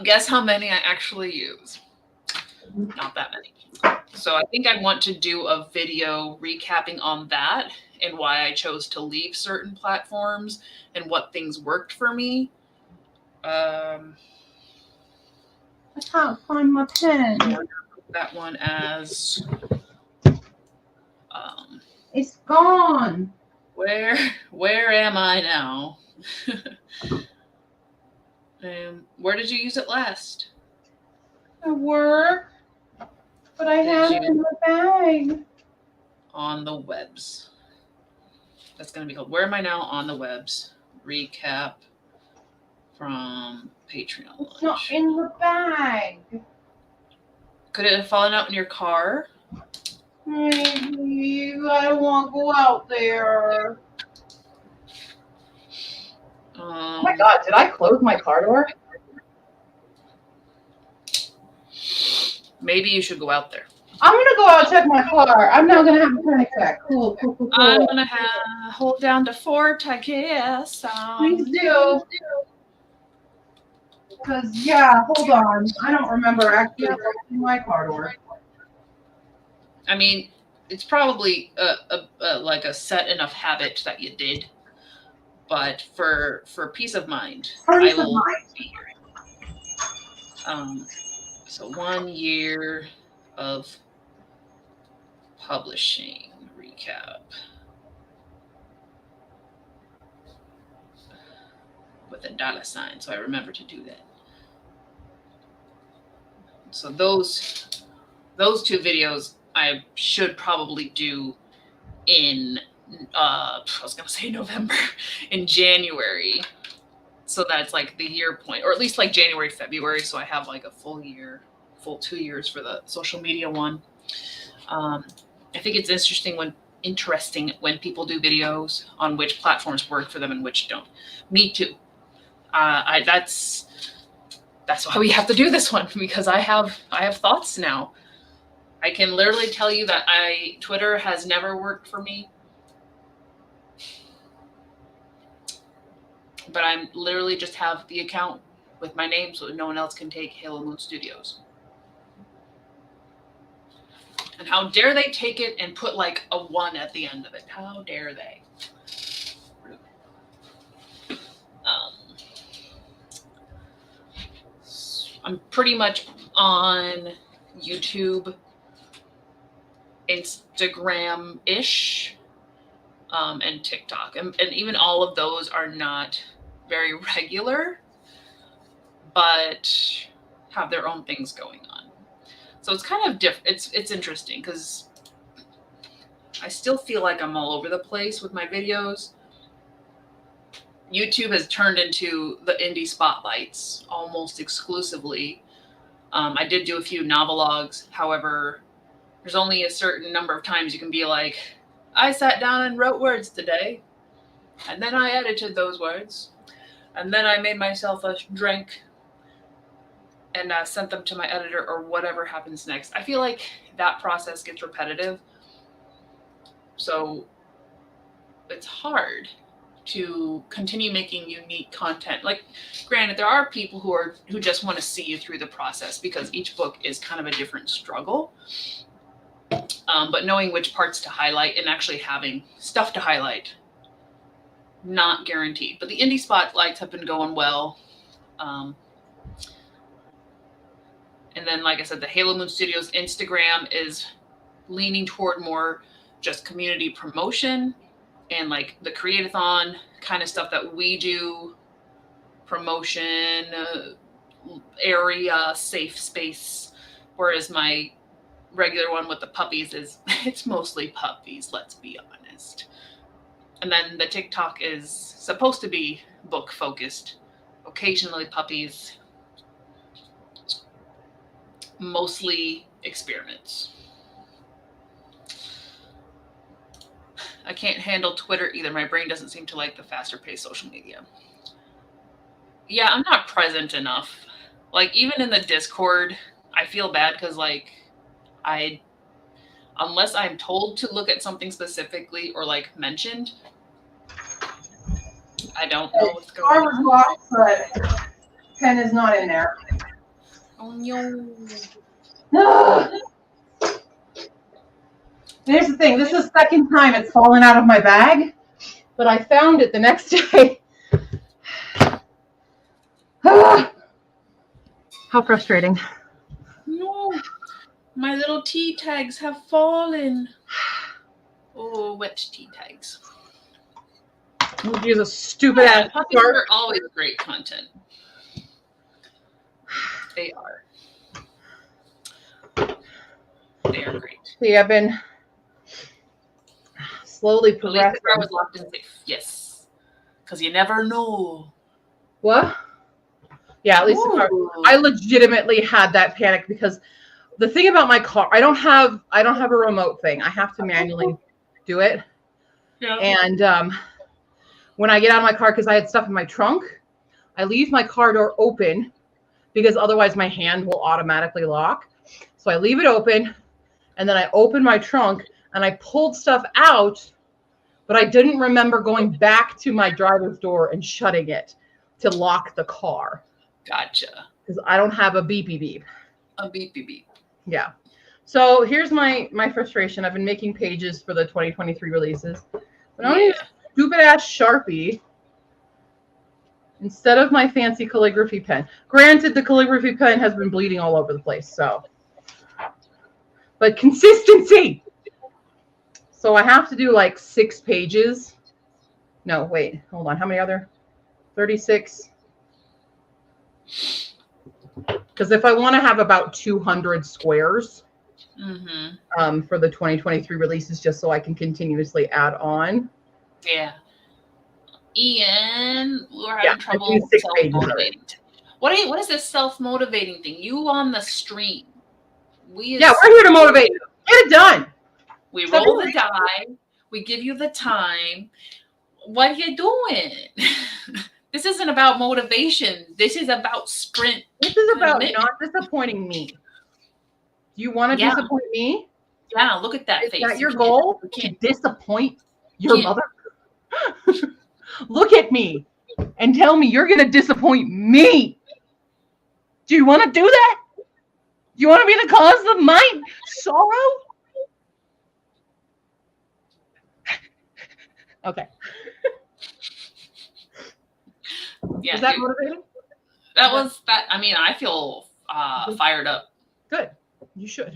Guess how many I actually use? Not that many. So I think I want to do a video recapping on that and why I chose to leave certain platforms and what things worked for me. I can't find my pen. That one as it's gone. Where am I now? Where did you use it last? At work. But I had it in the bag. On the webs. That's going to be called Where Am I Now on the Webs? Recap from Patreon. It's not in the bag. Could it have fallen out in your car? Maybe. I don't want to go out there. Oh my God, did I close my car door? Maybe you should go out there. I'm going to go out and check my car. I'm not going to have a panic attack. Cool. I'm going to hold down the fort, I guess. Please do. Because, yeah, hold on. I don't remember actually closing my car door. I mean, it's probably like a set enough habit that you did. But for peace of mind, I will be here. So 1 year of publishing recap with a $sign, so I remember to do that. So those two videos I should probably do in I was gonna say November, in January, so that's like the year point, or at least like January, February, so I have like a full 2 years for the social media one. I think it's interesting when people do videos on which platforms work for them and which don't. Me too. That's why we have to do this one, because I have thoughts now. I can literally tell you that Twitter has never worked for me. But I'm literally just have the account with my name so no one else can take Halo Moon Studios. And how dare they take it and put like a 1 at the end of it? How dare they? I'm pretty much on YouTube, Instagram-ish, and TikTok. And even all of those are not very regular, but have their own things going on. So it's kind of different. It's interesting because I still feel like I'm all over the place with my videos. YouTube has turned into the indie spotlights almost exclusively. I did do a few novelogues. However, there's only a certain number of times you can be like, I sat down and wrote words today, and then I edited those words, and then I made myself a drink and sent them to my editor or whatever happens next. I feel like that process gets repetitive. So it's hard to continue making unique content. Like, granted, there are people who just want to see you through the process because each book is kind of a different struggle. But knowing which parts to highlight and actually having stuff to highlight, not guaranteed. But the indie spotlights have been going well. And then, like I said, the Halo Moon Studios Instagram is leaning toward more just community promotion and like the create-a-thon kind of stuff that we do, promotion, area, safe space, whereas my regular one with the puppies it's mostly puppies, let's be honest. And then the TikTok is supposed to be book focused, occasionally puppies, mostly experiments. I can't handle Twitter either. My brain doesn't seem to like the faster paced social media. Yeah, I'm not present enough. Like, even in the Discord, I feel bad because, like, unless I'm told to look at something specifically or, like, mentioned, I don't know what's going on. Car was locked, but Pen is not in there. Oh, no. No. Here's the thing. This is the second time it's fallen out of my bag, but I found it the next day. How frustrating. No. My little tea tags have fallen. Oh, wet tea tags. We'll use a stupid ass puppies are always great content. They are. They are great. See, I've been slowly At least the progressing. car was locked and safe. Yes. Because you never know. What? Yeah, at least the car. I legitimately had that panic because the thing about my car, I don't have a remote thing. I have to manually do it. Yeah. And when I get out of my car, because I had stuff in my trunk, I leave my car door open because otherwise my hand will automatically lock. So I leave it open, and then I open my trunk, and I pulled stuff out, but I didn't remember going back to my driver's door and shutting it to lock the car. Gotcha. Because I don't have a beepy beep. A beep beep beep. Yeah. So here's my frustration. I've been making pages for the 2023 releases. But I don't use stupid ass Sharpie instead of my fancy calligraphy pen. Granted, the calligraphy pen has been bleeding all over the place, so. But consistency. So I have to do like 6 pages. No, wait, hold on. How many other? 36. Because if I want to have about 200 squares for the 2023 releases, just so I can continuously add on. Yeah. Ian, we're having trouble self-motivating. What is this self-motivating thing? You on the stream. We're here to motivate you. Get it done. We roll the die. We give you the time. What are you doing? This isn't about motivation. This is about sprint. This is about not disappointing me. Do you want to disappoint me? Yeah, look at that face. Is that your goal? To disappoint your mother? Look at me and tell me you're going to disappoint me. Do you want to do that? Do you want to be the cause of my sorrow? Okay. Yeah, Is that motivating? that was that. I mean, I feel fired up. Good. You should.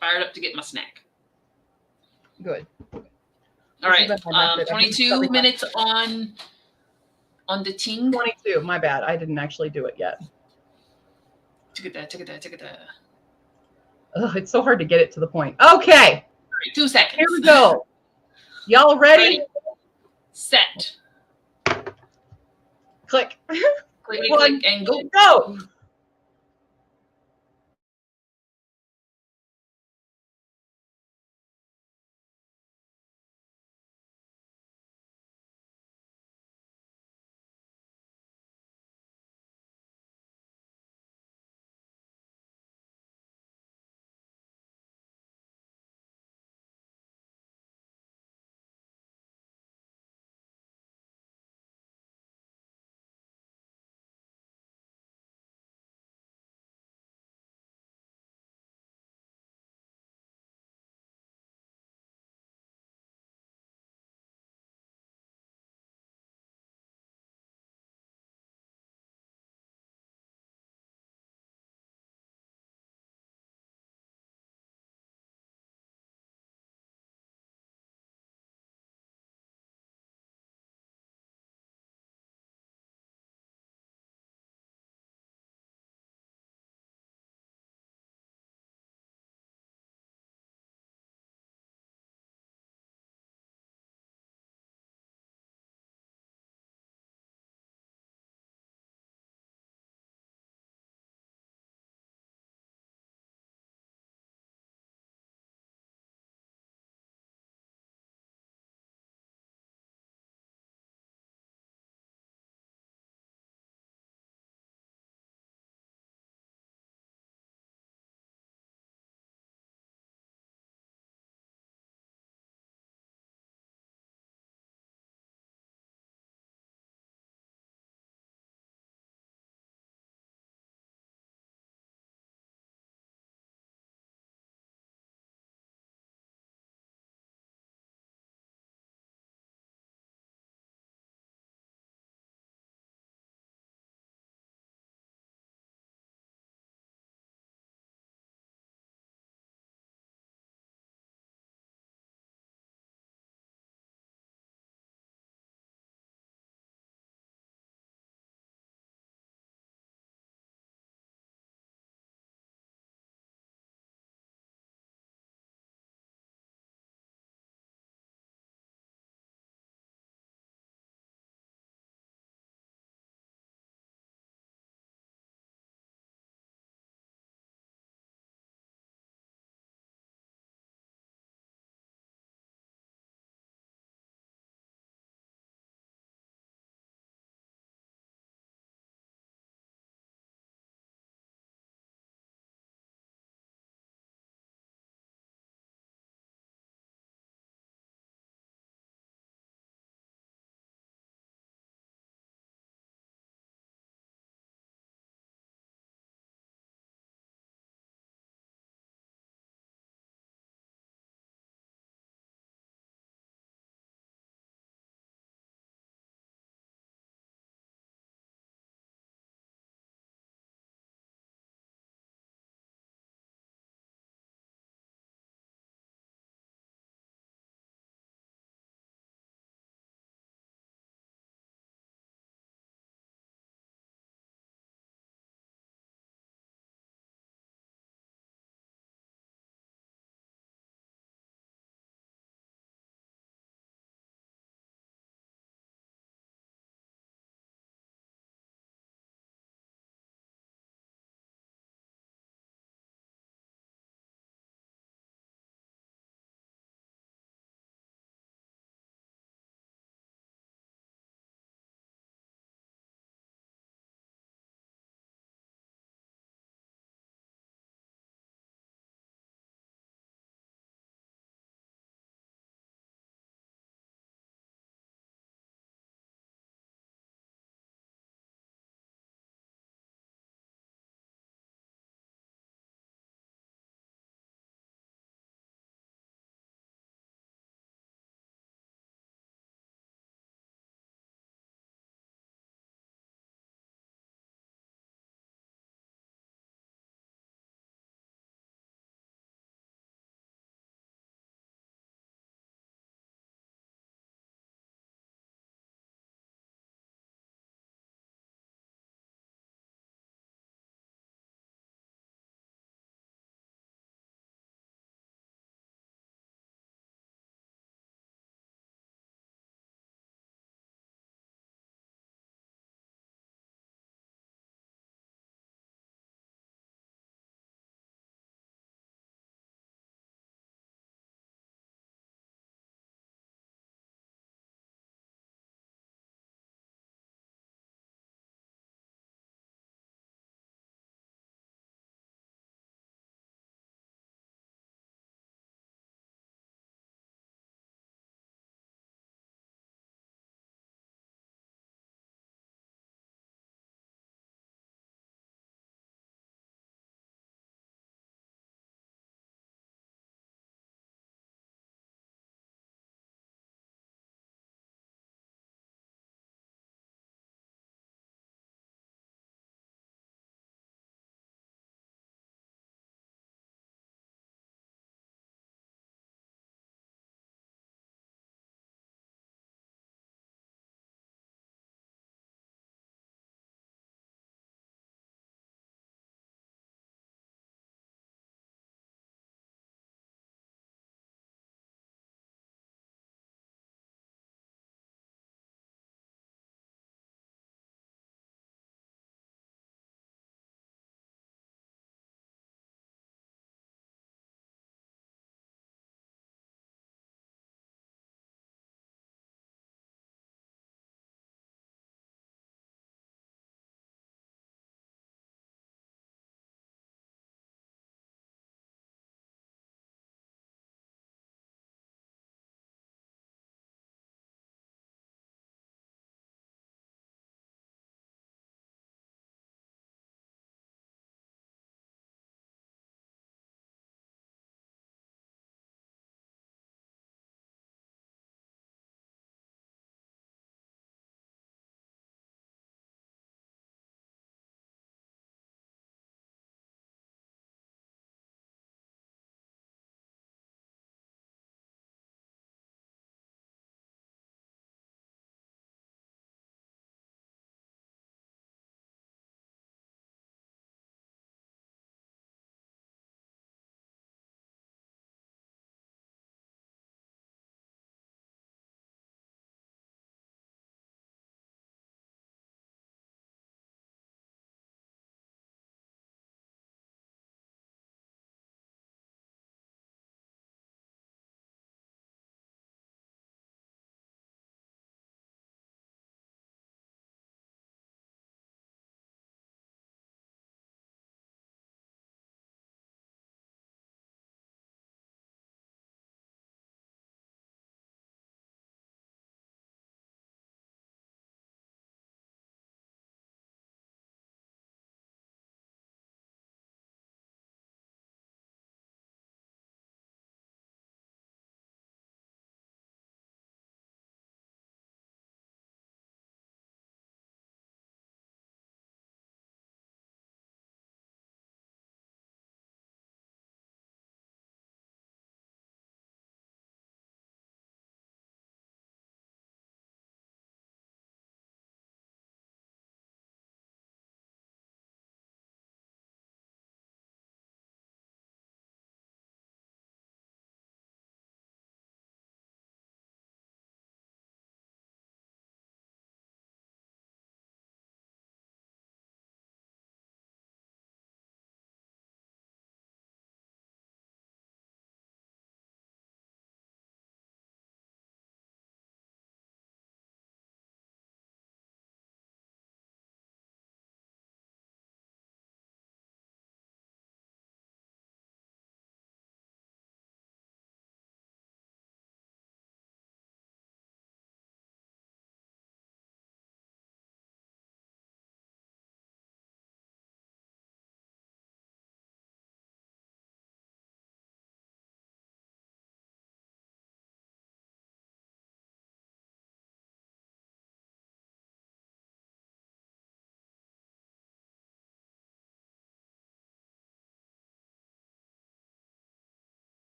Fired up to get my snack. Good. All right. 22 minutes on the ting. 22. My bad. I didn't actually do it yet. Take it there. Ugh, it's so hard to get it to the point. Okay. All right, 2 seconds. Here we go. Y'all ready? Set. Click. Click, and go. Go.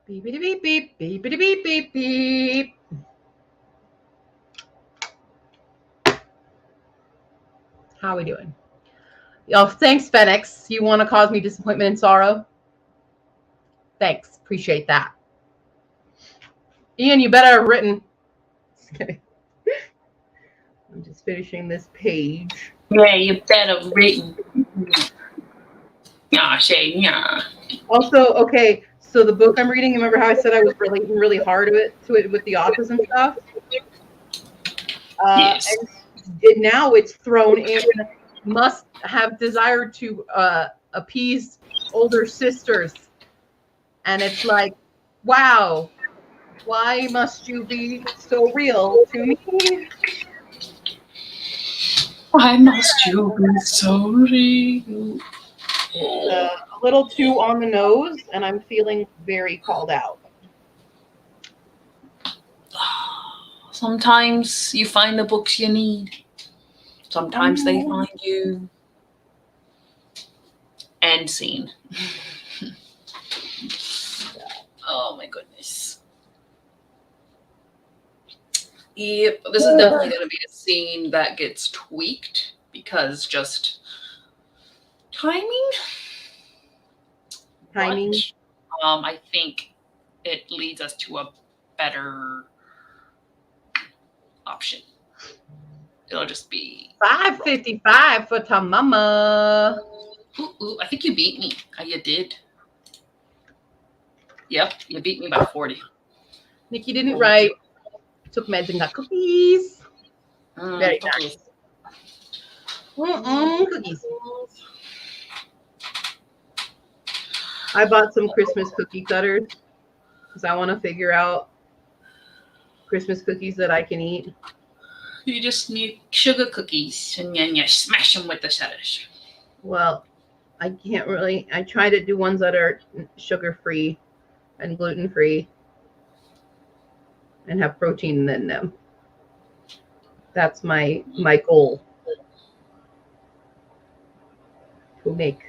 Beepity beep beep, beepity beep beep beep. How are we doing? Oh, thanks, Phoenix. You want to cause me disappointment and sorrow? Thanks. Appreciate that. Ian, you better have written. Just kidding. I'm just finishing this page. Yeah, you better have written. Yeah, Shay, yeah. Also, okay, so the book I'm reading, remember how I said I was relating really hard to it with the autism stuff? Yes. And now it's thrown in, must have desire to appease older sisters. And it's like, wow, why must you be so real to me? Why must you be so real? A little too on the nose, and I'm feeling very called out. Sometimes you find the books you need. Sometimes they find you. End scene. Oh my goodness. Yep, this is definitely going to be a scene that gets tweaked because just timing. Timing. But, I think it leads us to a better option. It'll just be $5.55 for Tamama. Ooh, I think you beat me. You did. Yep, you beat me by 40. Nikki didn't write. Took meds and got cookies. Very cookies. Nice. Cookies. I bought some Christmas cookie cutters because I want to figure out Christmas cookies that I can eat. You just need sugar cookies and then you smash them with the shutters. Well, I can't really. I try to do ones that are sugar-free and gluten-free and have protein in them. That's my goal to make.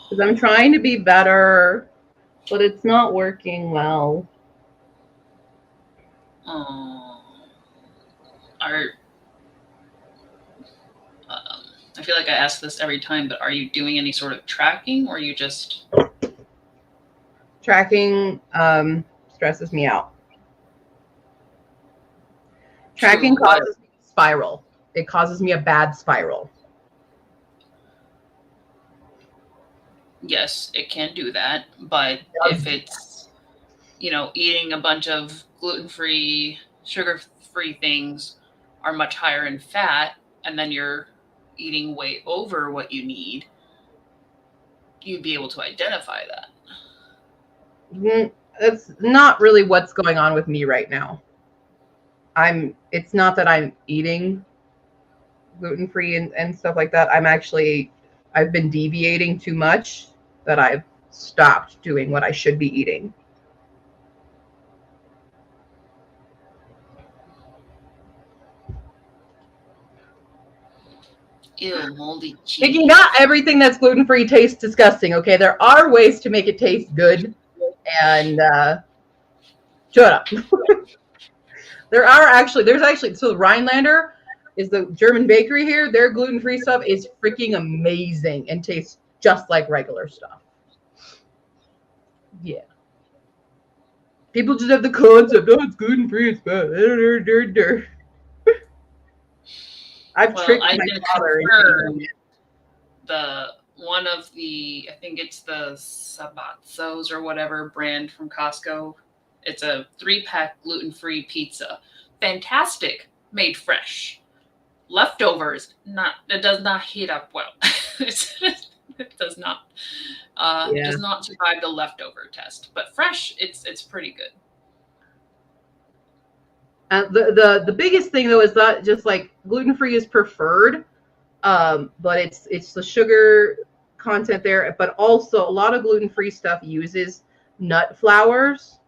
Because I'm trying to be better, but it's not working well. I feel like I ask this every time, but are you doing any sort of tracking, or are you just tracking? Stresses me out. Tracking causes me to spiral. It causes me a bad spiral. Yes, it can do that, but if it's, eating a bunch of gluten-free, sugar-free things are much higher in fat, and then you're eating way over what you need, you'd be able to identify that. That's not really what's going on with me right now. It's not that I'm eating gluten-free and stuff like that. I've been deviating too much that I've stopped doing what I should be eating. Ew, moldy cheese. Nikki, not everything that's gluten-free tastes disgusting, okay? There are ways to make it taste good. And shut up. There's actually, so Rhinelander is the German bakery here. Their gluten-free stuff is freaking amazing and tastes just like regular stuff. Yeah. People just have the concept, it's gluten-free, it's bad. I've tricked my father into one of the, I think it's the Sabazzos or whatever brand from Costco. It's a 3-pack gluten-free pizza. Fantastic. Made fresh. Leftovers, it does not heat up well. It does not. Does not survive the leftover test. But fresh, it's pretty good. The biggest thing though is that just like gluten-free is preferred, but it's the sugar content there. But also a lot of gluten-free stuff uses nut flours,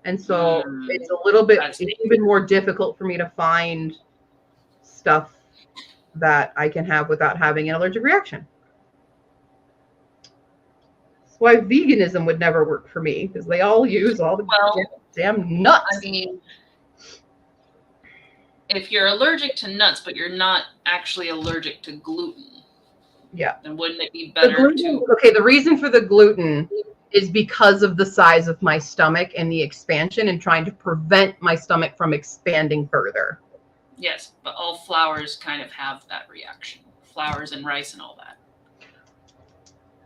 and so it's a little bit. It's even more difficult for me to find stuff that I can have without having an allergic reaction. That's why veganism would never work for me, because they all use all the damn nuts. I mean, if you're allergic to nuts, but you're not actually allergic to gluten, yeah, then wouldn't it be better to? Okay, the reason for the gluten is because of the size of my stomach and the expansion, and trying to prevent my stomach from expanding further. Yes, but all flours kind of have that reaction. Flours and rice and all that.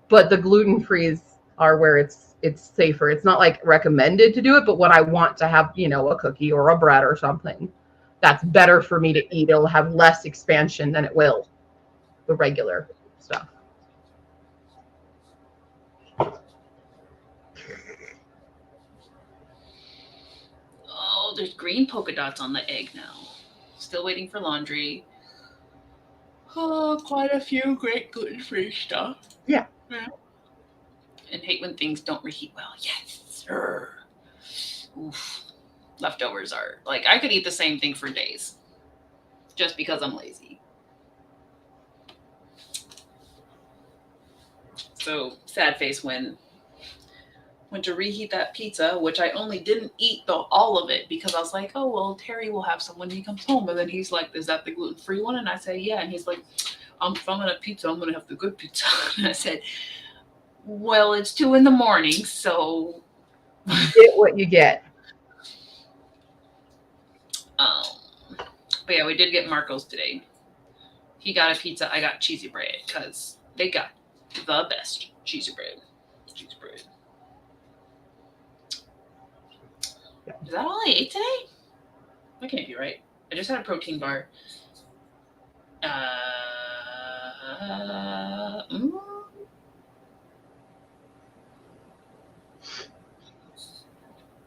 But the gluten-frees are where it's safer. It's not like recommended to do it, but when I want to have, a cookie or a bread or something, that's better for me to eat. It'll have less expansion than it will the regular stuff. Oh, there's green polka dots on the egg now. Still waiting for laundry. Oh, quite a few great gluten-free stuff. Yeah. And hate when things don't reheat well. Yes, sir. Oof. Leftovers are like, I could eat the same thing for days just because I'm lazy. So sad face when went to reheat that pizza, which I only didn't eat all of it because I was like, oh, well, Terry will have some when he comes home. And then he's like, is that the gluten-free one? And I said, yeah. And he's like, if I'm going to pizza, I'm going to have the good pizza. And I said, well, it's 2 a.m, so. Get what you get. But yeah, we did get Marco's today. He got a pizza. I got cheesy bread because they got the best cheesy bread. Cheesy bread. Is that all I ate today? That can't be right. I just had a protein bar.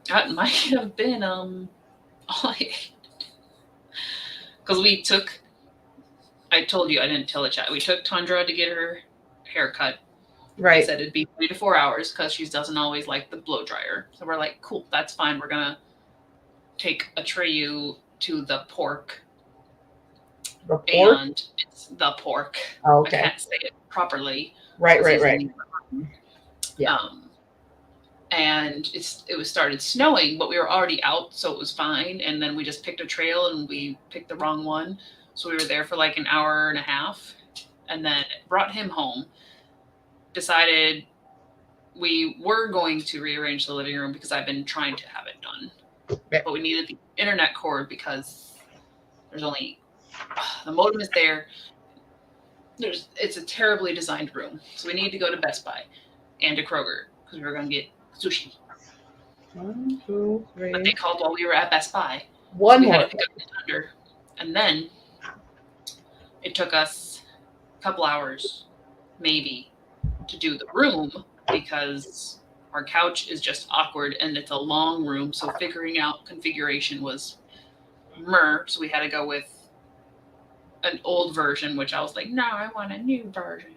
That might have been all I ate. Because I told you, I didn't tell the chat, we took Tundra to get her haircut. Right. They said it'd be 3 to 4 hours because she doesn't always like the blow dryer. So we're like, cool, that's fine. We're going to take Atreyu to the pork. The pork? And it's the pork. Oh, okay. I can't say it properly. Right. Yeah. And it was started snowing, but we were already out, so it was fine. And then we just picked a trail and we picked the wrong one. So we were there for like an hour and a half and then brought him home. Decided we were going to rearrange the living room because I've been trying to have it done. Okay. But we needed the internet cord because there's only the modem is there. It's a terribly designed room. So we need to go to Best Buy and to Kroger because we were going to get sushi. 1, 2, 3. But they called while we were at Best Buy. One so we more. had to pick up the Thunder. And then it took us a couple hours, maybe, to do the room because our couch is just awkward and it's a long room. So figuring out configuration was so we had to go with an old version, which I was like, no, I want a new version.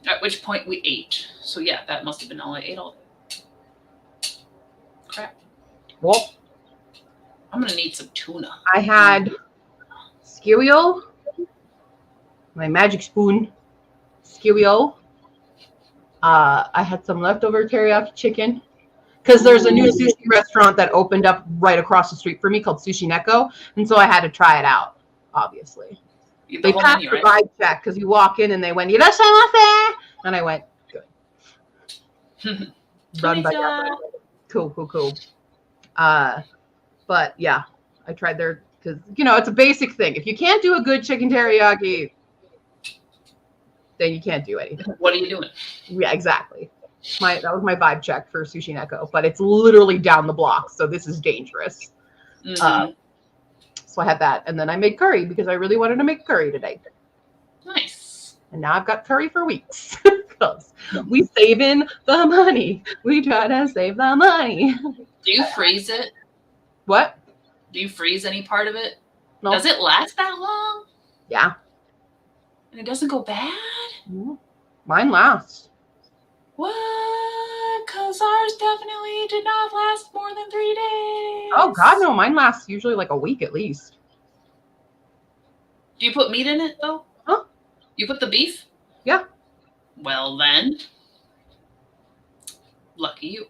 At which point we ate. So yeah, that must have been all I ate all day. Crap. Well, I'm going to need some tuna. I had skeweol, my magic spoon, skeweol. I had some leftover teriyaki chicken because there's a new sushi restaurant that opened up right across the street for me called Sushi Neko. And so I had to try it out, obviously. They passed the vibe check because you walk in and they went, "Irashaimase," and I went, "Good." Run by that. Cool. But yeah, I tried their because it's a basic thing. If you can't do a good chicken teriyaki, then you can't do anything. What are you doing? Yeah, exactly. That was my vibe check for Sushi Neko, but it's literally down the block, so this is dangerous. Mm-hmm. So I had that, and then I made curry because I really wanted to make curry today. Nice. And now I've got curry for weeks because we saving the money. We try to save the money. Do you freeze it? What? Do you freeze any part of it? No. Does it last that long? Yeah. And it doesn't go bad? Mine lasts. What? Because ours definitely did not last more than 3 days. Oh, God, no. Mine lasts usually like a week at least. Do you put meat in it, though? Huh? You put the beef? Yeah. Well, then, lucky you.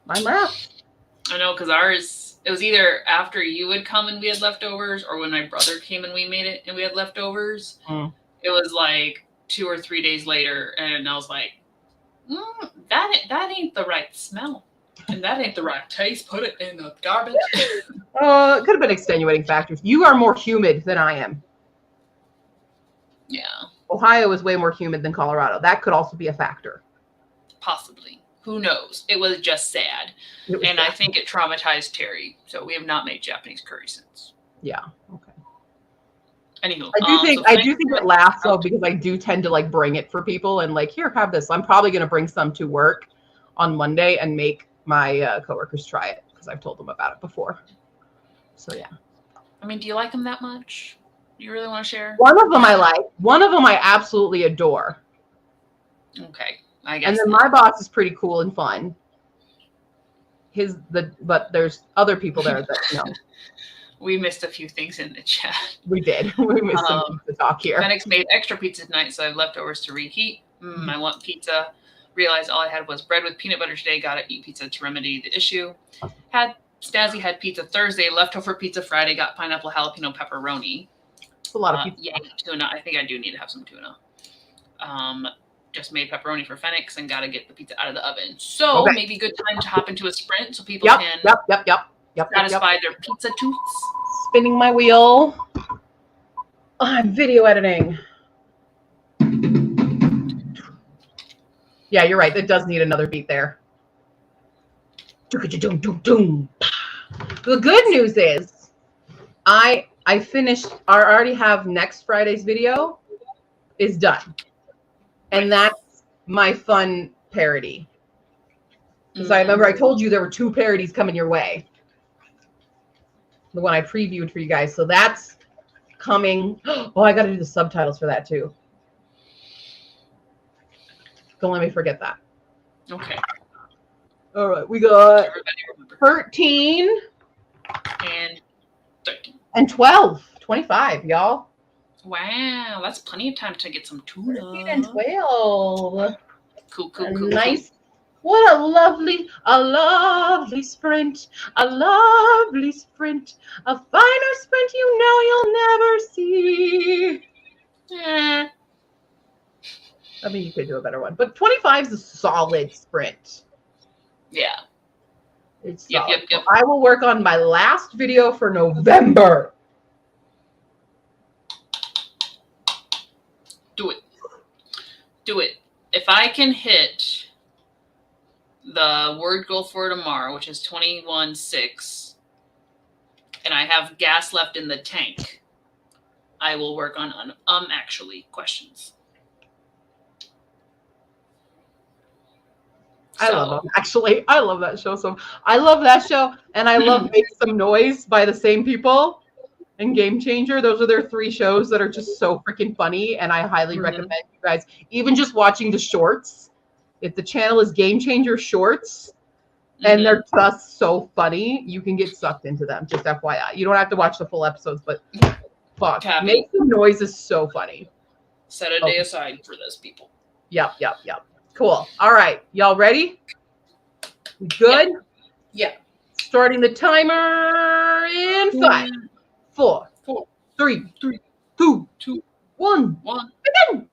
My math. I know, because ours, it was either after you would come and we had leftovers, or when my brother came and we made it and we had leftovers. Mm. It was like 2 or 3 days later, and I was like, that ain't the right smell. And that ain't the right taste. Put it in the garbage. It could have been extenuating factors. You are more humid than I am. Yeah. Ohio is way more humid than Colorado. That could also be a factor. Possibly. Who knows? It was just sad. And I think it traumatized Terry. So we have not made Japanese curry since. Yeah. Okay. Anywho, I do think it lasts though, because I do tend to like bring it for people and like, here, have this. I'm probably going to bring some to work on Monday and make my coworkers try it because I've told them about it before. So yeah. I mean, do you like them that much? Do you really want to share? One of them I like. One of them I absolutely adore. Okay, I guess. And then my boss is pretty cool and fun. But there's other people there that no. We missed a few things in the chat. We did. We missed some pizza talk here. Phoenix made extra pizza tonight, so I have leftovers to reheat. I want pizza. Realized all I had was bread with peanut butter today. Gotta eat pizza to remedy the issue. Stazzy had pizza Thursday, leftover pizza Friday, got pineapple jalapeno pepperoni. It's a lot of pizza. Yeah, tuna. I think I do need to have some tuna. Just made pepperoni for Phoenix and gotta get the pizza out of the oven. So maybe good time to hop into a sprint so people can satisfy their pizza tooths. Spinning my wheel. Oh, I'm video editing. Yeah, you're right. It does need another beat there. The good news is I finished. I already have next Friday's video is done. And that's my fun parody. Because I remember I told you there were 2 parodies coming your way. The one I previewed for you guys. So that's coming. Oh, I got to do the subtitles for that too. Don't let me forget that. Okay. All right. We got 13 and 13 and 12. 25, y'all. Wow, that's plenty of time to get some tuna. 13 and 12. Cool. Nice. What a lovely sprint. A lovely sprint. A finer sprint you know you'll never see. Yeah. I mean, you could do a better one. But 25 is a solid sprint. Yeah. It's solid. Yep. I will work on my last video for November. Do it. If I can hit the word goal for tomorrow, which is 21.6, and I have gas left in the tank, I will work on actually questions. I love them. Actually, I love that show. So I love that show, and I love Make Some Noise by the same people and Game Changer. Those are their 3 shows that are just so freaking funny, and I highly recommend you guys even just watching the shorts. If the channel is Game Changer Shorts, and they're just so funny, you can get sucked into them. Just FYI, you don't have to watch the full episodes, but fuck, Make Some Noise is so funny. Set a day aside for those people. Yep. Cool. All right, y'all ready? We good? Yeah. Starting the timer in 5, 4, 3, 2, 1. Begin.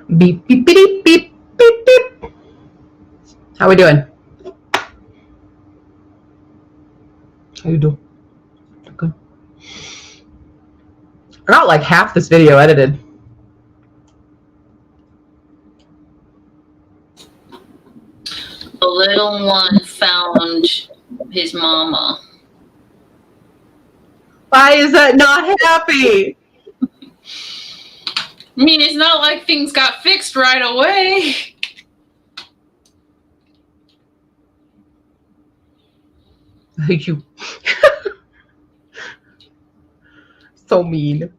Beep, beep, beep, beep, beep, beep. How we doing? How you doing? Good. I got like half this video edited. The little one found his mama. Why is that not happy? I mean, it's not like things got fixed right away. I hate you. So mean.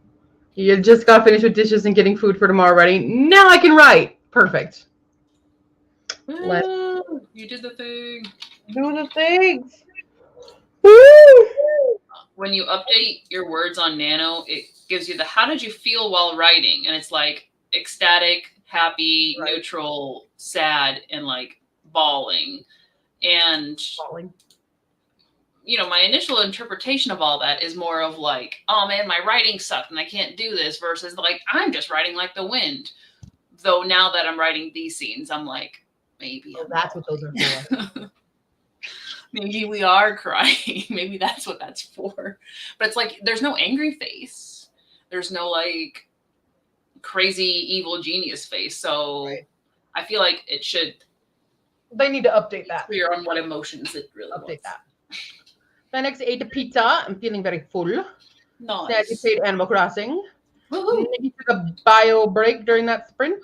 You just got finished with dishes and getting food for tomorrow ready. Now I can write. Perfect. You did the thing. Do the things. Woo! When you update your words on Nano, it gives you the how did you feel while writing? And it's like ecstatic, happy, Right. neutral, sad, and like bawling. And you know, my initial interpretation of all that is more of like, oh man, my writing sucked and I can't do this, versus like, I'm just writing like the wind. Though now that I'm writing these scenes, I'm like, maybe. Oh, that's what those are for. Maybe we are crying. Maybe that's what that's for. But it's like, there's no angry face. There's no like crazy evil genius face. So Right. I feel like it should They need to update that. clear on what emotions it really Update was. that. My next ate a pizza. I'm feeling very full. Nice. Sad you played Animal Crossing. Woohoo. He took a bio break during that sprint.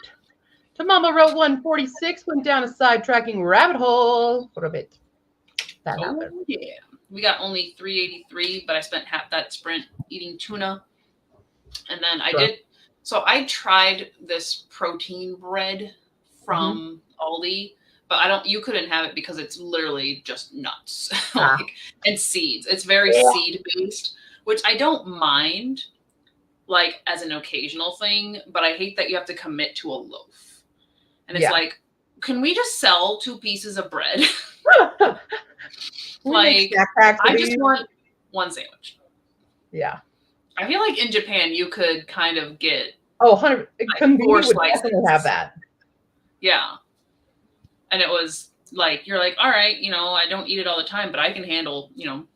To Mama Row 146 went down a sidetracking rabbit hole for a bit. That happened. Oh, yeah. We got only 383, but I spent half that sprint eating tuna. And then I did. So I tried this protein bread from Aldi, but you couldn't have it because it's literally just nuts like, and seeds. It's very seed based, which I don't mind like as an occasional thing, but I hate that you have to commit to a loaf. And it's like, can we just sell 2 pieces of bread? Like, I just want one sandwich. Yeah. I feel like in Japan you could kind of get 100 like 4 slices. Definitely have that. Yeah. And it was like, you're like, all right, you know, I don't eat it all the time, but I can handle, you know,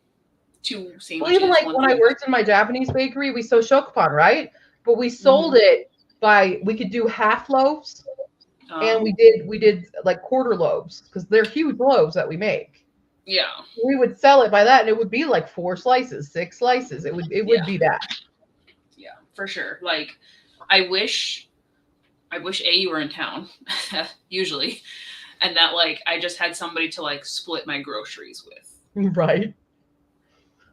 2 sandwiches. Well, even like when I worked in my Japanese bakery, we sold shokupan, right? But we sold it we could do half loaves, and we did like quarter loaves because they're huge loaves that we make. Yeah. We would sell it by that, and it would be like 4 slices, 6 slices. It would be that. Yeah, for sure. Like, I wish you were in town, usually, and that like I just had somebody to like split my groceries with. Right.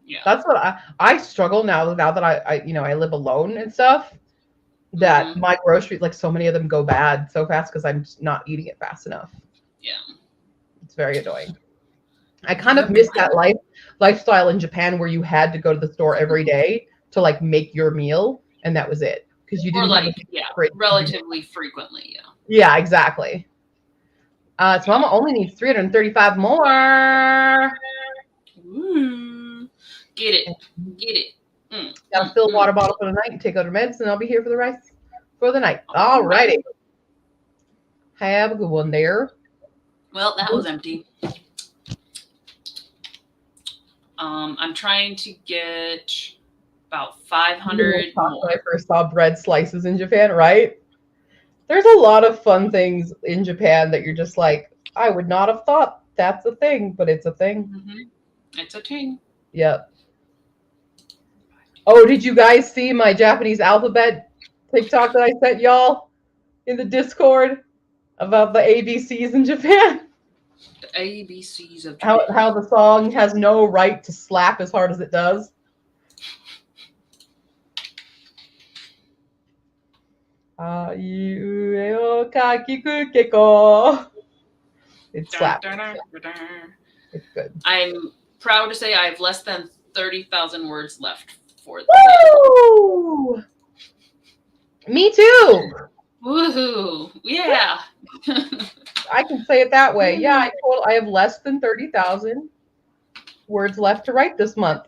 Yeah. That's what I struggle now that I you know, I live alone and stuff, that my groceries, like so many of them go bad so fast because I'm just not eating it fast enough. Yeah. It's very annoying. I kind of miss that lifestyle in Japan where you had to go to the store every day to like make your meal, and that was it. Because you didn't have relatively frequently, Yeah, exactly. So Mama only needs 335 more. Ooh. Get it. Gotta fill a water bottle for the night and take out her meds, and I'll be here for the rest for the night. All righty. Have a good one there. Well, that was empty. I'm trying to get about 500 more. When I first saw bread slices in Japan, right? There's a lot of fun things in Japan that you're just like, I would not have thought that's a thing, but it's a thing. It's a thing. Yep. Oh, did you guys see my Japanese alphabet TikTok that I sent y'all in the Discord about the ABCs in Japan? The ABCs of Japan. How the song has no right to slap as hard as it does. It slaps. It's good. I'm proud to say I have less than 30,000 words left for this. Woo! Me too. Woohoo! Yeah. I can say it that way. Yeah, I have less than 30,000 words left to write this month.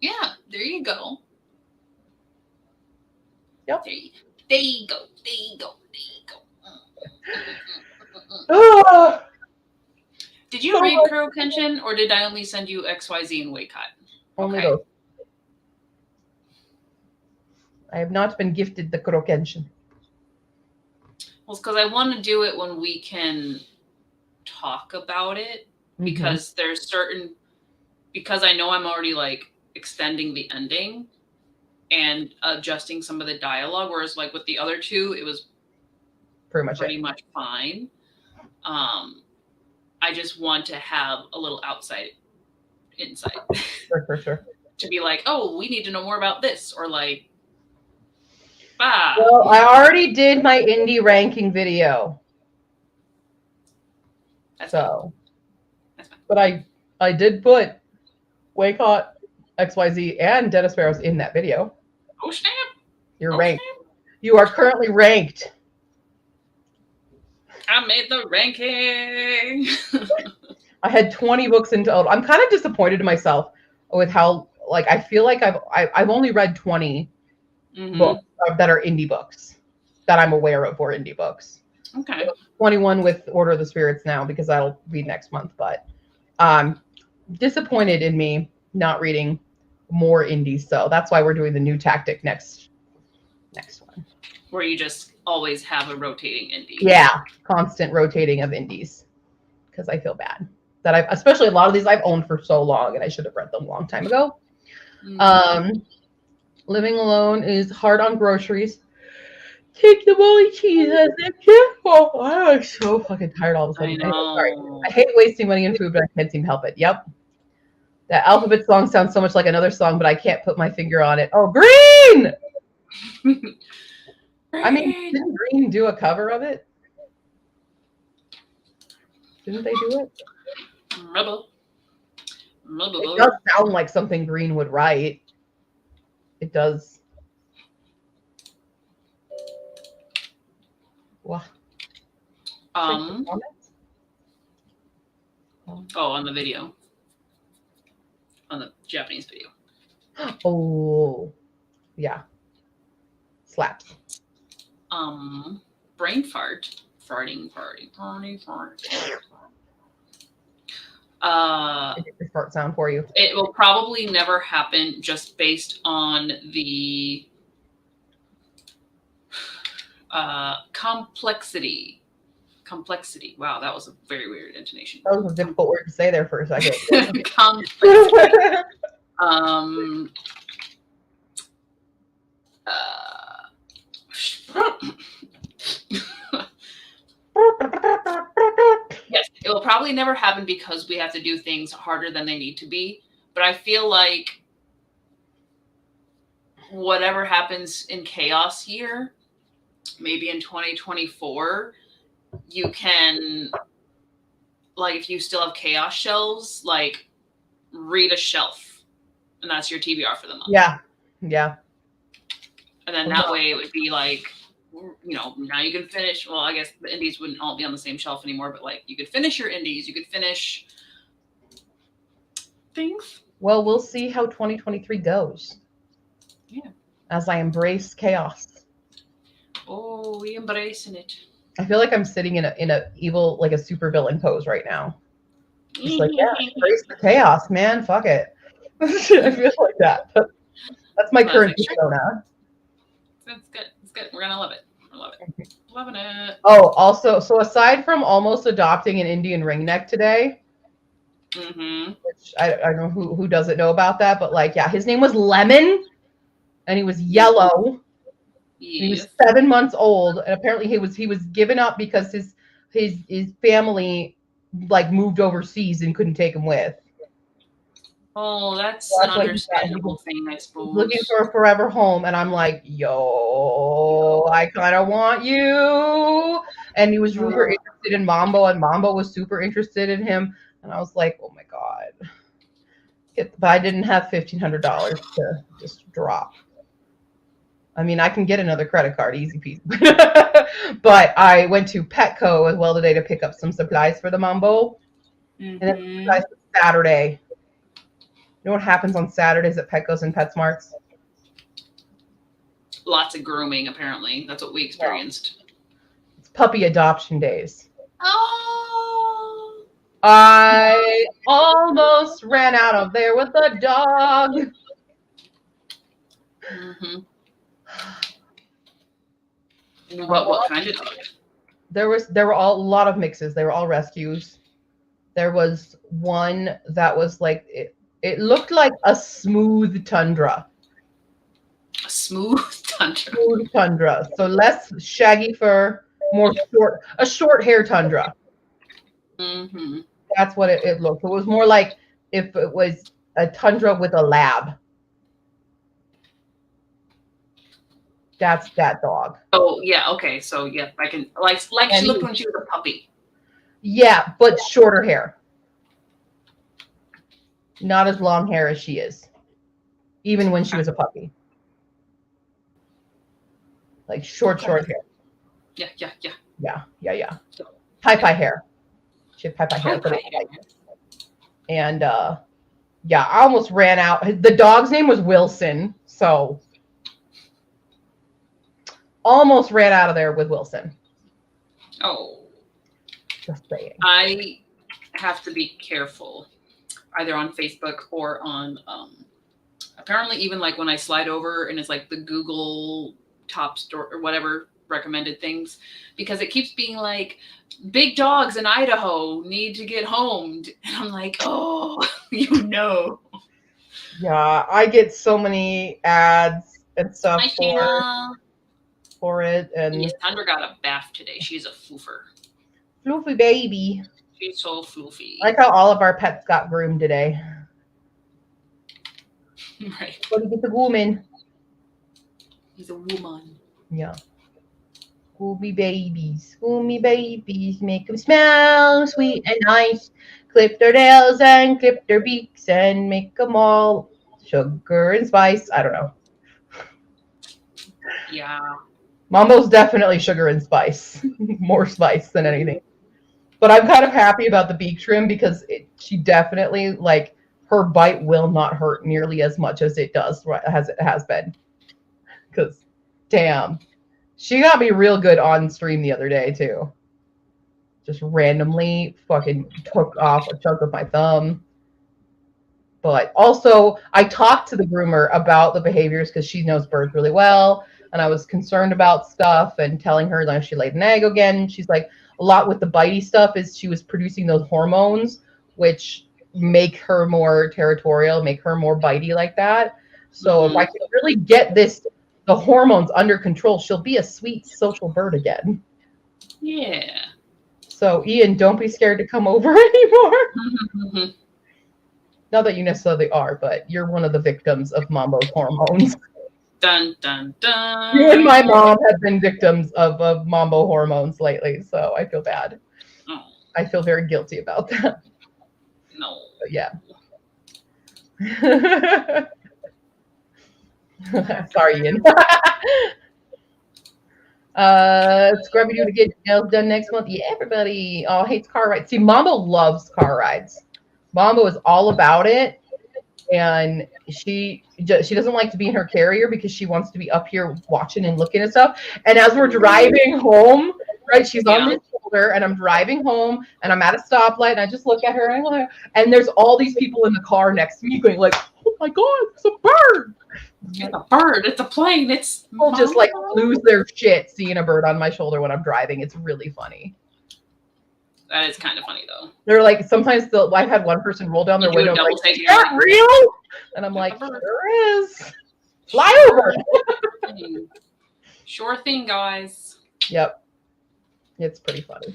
Yeah, there you go. Yep. There you go. There you go. Ah, Did you read Kuro Kenshin, or did I only send you XYZ and Waycut? only Okay. those. I have not been gifted the Kuro Kenshin. Well, it's because I want to do it when we can talk about it, because there's certain, because I know I'm already like extending the ending and adjusting some of the dialogue, whereas like with the other two, it was pretty much fine. I just want to have a little insight. For sure. To be like, oh, we need to know more about this, or like, Well, I already did my indie ranking video. That's so, That's fine. But I did put Waycott, XYZ, and Dennis Barrows in that video. Oh snap! You're ranked. Snap. You are currently ranked. I made the ranking. I had 20 books in total. I'm kind of disappointed in myself with how, like, I feel like I've only read 20 books that are indie books that I'm aware of, or indie books. Okay. 21 with Order of the Spirits now, because that'll be next month. But disappointed in me not reading more indies. So that's why we're doing the new tactic next one. Where you just always have a rotating indie. Yeah, constant rotating of indies. Because I feel bad that especially a lot of these I've owned for so long, and I should have read them a long time ago. Living alone is hard on groceries. Take the molly cheese as a gift. Oh, I'm so fucking tired all of a sudden. Sorry. I hate wasting money on food, but I can't seem to help it. Yep. That alphabet song sounds so much like another song, but I can't put my finger on it. Oh, Green! I mean, didn't Green do a cover of it? Didn't they do it? It does sound like something Green would write. It does. Wow. Oh, on the video. On the Japanese video. Oh, yeah. Slaps. Brain fart. Farting. I did the fart sound for you. It will probably never happen, just based on the complexity. Wow, that was a very weird intonation. That was a difficult word to say there for a second. Complexity. Yes, it will probably never happen because we have to do things harder than they need to be. But I feel like whatever happens in Chaos Year, maybe in 2024, you can, like, if you still have Chaos shelves, like, read a shelf, and that's your TBR for the month. Yeah. And then that way it would be like, you know, now you can finish. Well, I guess the indies wouldn't all be on the same shelf anymore, but like you could finish your indies, you could finish things. Well, we'll see how 2023 goes. Yeah. As I embrace chaos. Oh, we embracing it. I feel like I'm sitting in a evil, like a super villain pose right now. Just like, yeah, embrace the chaos, man. Fuck it. I feel like that. That's my current persona. That's good. It's good. We're gonna love it. Loving it. Oh, also, so aside from almost adopting an Indian ringneck today, which I don't know who doesn't know about that, but like, yeah, his name was Lemon, and he was yellow. Yes. He was 7 months old, and apparently he was given up because his family like moved overseas and couldn't take him with. Oh, that's an understandable thing, I suppose. Looking for a forever home, and I'm like, yo, I kind of want you. And he was super interested in Mambo, and Mambo was super interested in him. And I was like, oh my God. But I didn't have $1,500 to just drop. I mean, I can get another credit card, easy peasy. But I went to Petco as well today to pick up some supplies for the Mambo. And then Saturday. You know what happens on Saturdays at Petco's and PetSmarts? Lots of grooming, apparently. That's what we experienced. Yeah. It's puppy adoption days. Oh. I almost ran out of there with a dog. Mm-hmm. What kind of dog? There were a lot of mixes. They were all rescues. There was one that was like it looked like a smooth tundra. A smooth tundra. Smooth tundra. So less shaggy fur, more short hair tundra. Mm-hmm. That's what it looked. It was more like if it was a tundra with a lab. That's that dog. Oh yeah, okay. So yeah, I can like she looked when she was a puppy. Yeah, but shorter hair. Not as long hair as she is. Even when she was a puppy. Like short hair. Yeah. Yeah. Pie hair. She had pie hair. And yeah, I almost ran out. The dog's name was Wilson, so almost ran out of there with Wilson. Oh. Just saying. I have to be careful, either on Facebook or on apparently even like when I slide over and it's like the Google top store or whatever recommended things, because it keeps being like big dogs in Idaho need to get homed, and I'm like, oh, you know. Yeah, I get so many ads and stuff for it, and yes, Tundra got a bath today. She's a floofer. Floofy baby. She's so floofy. I like how all of our pets got groomed today. Right. But he gets a woman. He's a woman. Yeah. Scooby babies, make them smell sweet and nice. Clip their nails and clip their beaks and make them all sugar and spice. I don't know. Yeah. Mambo's definitely sugar and spice. More spice than anything. But I'm kind of happy about the beak trim because she definitely, like, her bite will not hurt nearly as much as it does, as it has been. Because, damn. She got me real good on stream the other day, too. Just randomly fucking took off a chunk of my thumb. But also, I talked to the groomer about the behaviors because she knows birds really well. And I was concerned about stuff and telling her, like, she laid an egg again. She's like, a lot with the bitey stuff is she was producing those hormones, which make her more territorial, make her more bitey like that. So if I can really get the hormones under control, she'll be a sweet social bird again. Yeah. So Ian, don't be scared to come over anymore. Not that you necessarily are, but you're one of the victims of Mambo's hormones. Dun, dun, dun. You and my mom have been victims of Mambo hormones lately, so I feel bad. Oh. I feel very guilty about that. No. But yeah. Sorry, Ian. Scrubby Doo to get nails done next month. Yeah, everybody hates car rides. See, Mambo loves car rides. Mambo is all about it. And she doesn't like to be in her carrier because she wants to be up here watching and looking at stuff. And as we're driving home, right, she's on my shoulder, and I'm driving home, and I'm at a stoplight, and I just look at her, and there's all these people in the car next to me going like, "Oh my God, it's a bird!" It's a bird. It's a plane. It's people just like lose their shit seeing a bird on my shoulder when I'm driving. It's really funny. That is kind of funny though. They're like, sometimes I've had one person roll down their window like, "Is that real?" And I'm like, "Sure is. Fly over." Sure thing, guys. Yep. It's pretty funny.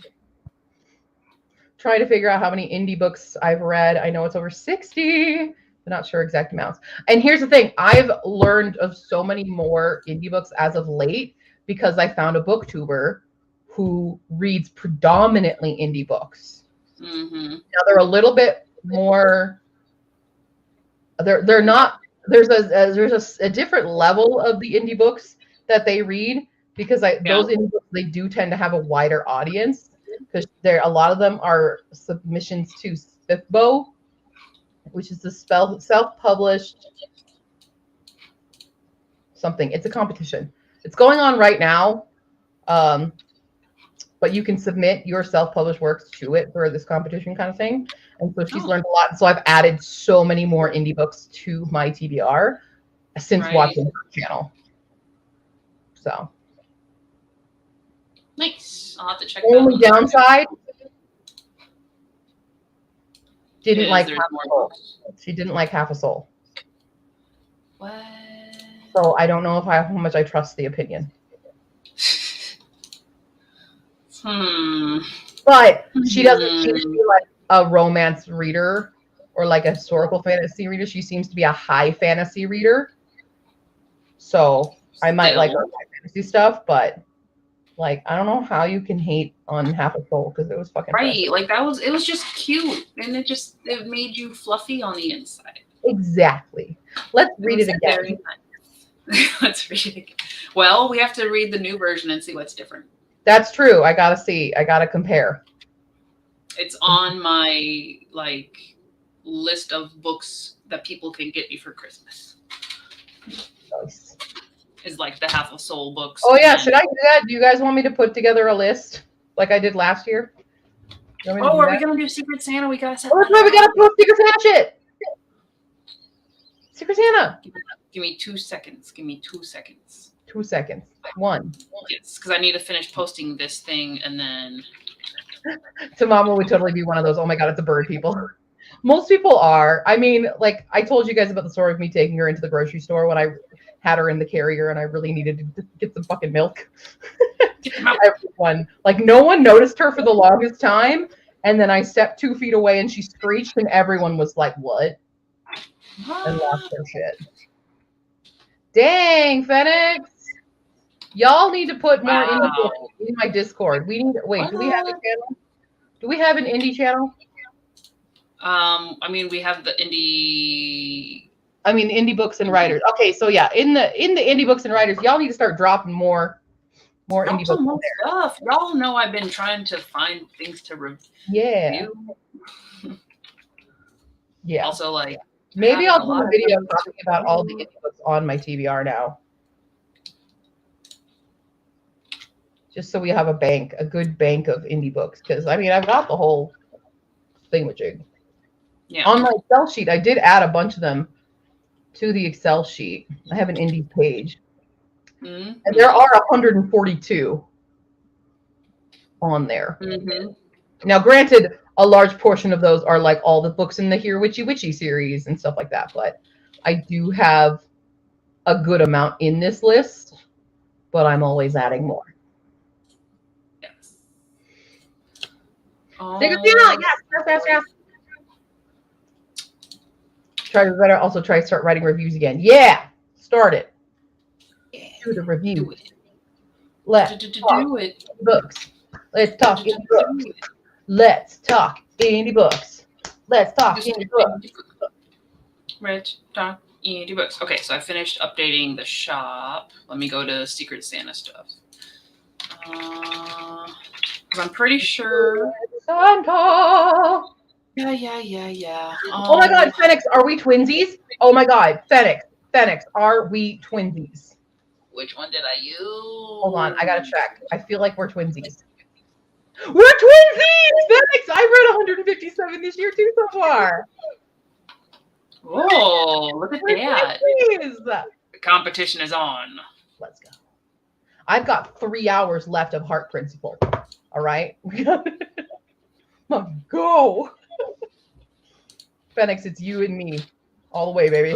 Trying to figure out how many indie books I've read. I know it's over 60. I'm not sure exact amounts. And here's the thing. I've learned of so many more indie books as of late because I found a booktuber who reads predominantly indie books. Now they're a little bit more. They're not. There's a different level of the indie books that they read because those indie books, they do tend to have a wider audience because a lot of them are submissions to SFBO, which is the self-published something. It's a competition. It's going on right now. but you can submit your self-published works to it for this competition kind of thing. And so she's learned a lot. So I've added so many more indie books to my TBR since watching her channel. So nice. I'll have to check. Only downside, didn't like half a soul. She didn't like Half a Soul. What? So I don't know if how much I trust the opinion. But she doesn't seem to be like a romance reader or like a historical fantasy reader. She seems to be a high fantasy reader. So I might like her high fantasy stuff, but like I don't know how you can hate on Half a Soul because it was fucking right. Like it was just cute, and it made you fluffy on the inside. Exactly. Let's read it again. Let's read it again. Well, we have to read the new version and see what's different. That's true. I gotta see. I gotta compare. It's on my list of books that people can get me for Christmas. Nice. Is like the Half a Soul books. Oh yeah, should I do that? Do you guys want me to put together a list like I did last year? Oh, are we gonna do Secret Santa? We gotta set. Oh, that's why we gotta post Secret Santa shit. Secret Santa. Give me 2 seconds. Give me 2 seconds. 2 seconds. 1. Yes, because I need to finish posting this thing and then. To Mama would totally be one of those. Oh my god, it's a bird people. Most people are. I mean, like I told you guys about the story of me taking her into the grocery store when I had her in the carrier and I really needed to get some fucking milk. Everyone, like no one noticed her for the longest time. And then I stepped 2 feet away and she screeched and everyone was like, what? And lost their shit. Dang, Phoenix. Y'all need to put more in my Discord. We need, wait, do we have a channel? Do we have an indie channel? I mean, we have the indie. I mean, indie books and writers. Okay, so yeah, in the indie books and writers, y'all need to start dropping more indie books more stuff. Y'all know I've been trying to find things to review. Yeah. Yeah. Also, like maybe I'll do a video talking about all the indie books on my TBR now. Just so we have a good bank of indie books. Because I mean, I've got the whole thingamajig. Yeah. On my Excel sheet, I did add a bunch of them to the Excel sheet. I have an indie page. Mm-hmm. And there are 142 on there. Mm-hmm. Now, granted, a large portion of those are like all the books in the Here Witchy Witchy series and stuff like that. But I do have a good amount in this list, but I'm always adding more. Yes. Yes. Try to start writing reviews again. Yeah, start it. Yeah. Do the review. Do it. Let's talk books. Let's talk indie books. Let's talk indie books. Let's talk indie books. Let's talk indie books. Okay, so I finished updating the shop. Let me go to Secret Santa stuff. I'm pretty sure. Santa. Yeah. Oh my God, Phoenix, are we twinsies? Oh my God, Phoenix, are we twinsies? Which one did I use? Hold on, I gotta check. I feel like we're twinsies. We're twinsies, Phoenix. I read 157 this year too so far. Oh, look at that! Twinsies. The competition is on. Let's go. I've got 3 hours left of Heart Principle. All right, let's go. Phoenix, it's you and me all the way, baby.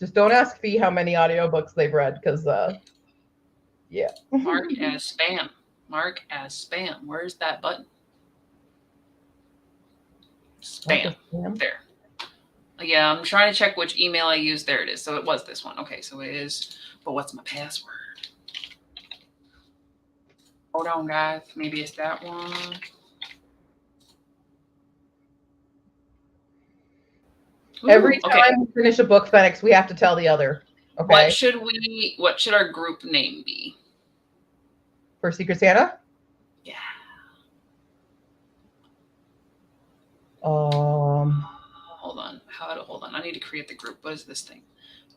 Just don't ask Fee how many audiobooks they've read, because, yeah. Mark as spam. Mark as spam. Where's that button? Spam. There. Yeah, I'm trying to check which email I used. There it is. So it was this one. Okay, so it is. But what's my password? Hold on, guys. Maybe it's that one. Ooh, every time we finish a book, Phoenix, we have to tell the other. Okay. What should our group name be? For Secret Santa? Yeah. Hold on. Hold on. I need to create the group. What is this thing?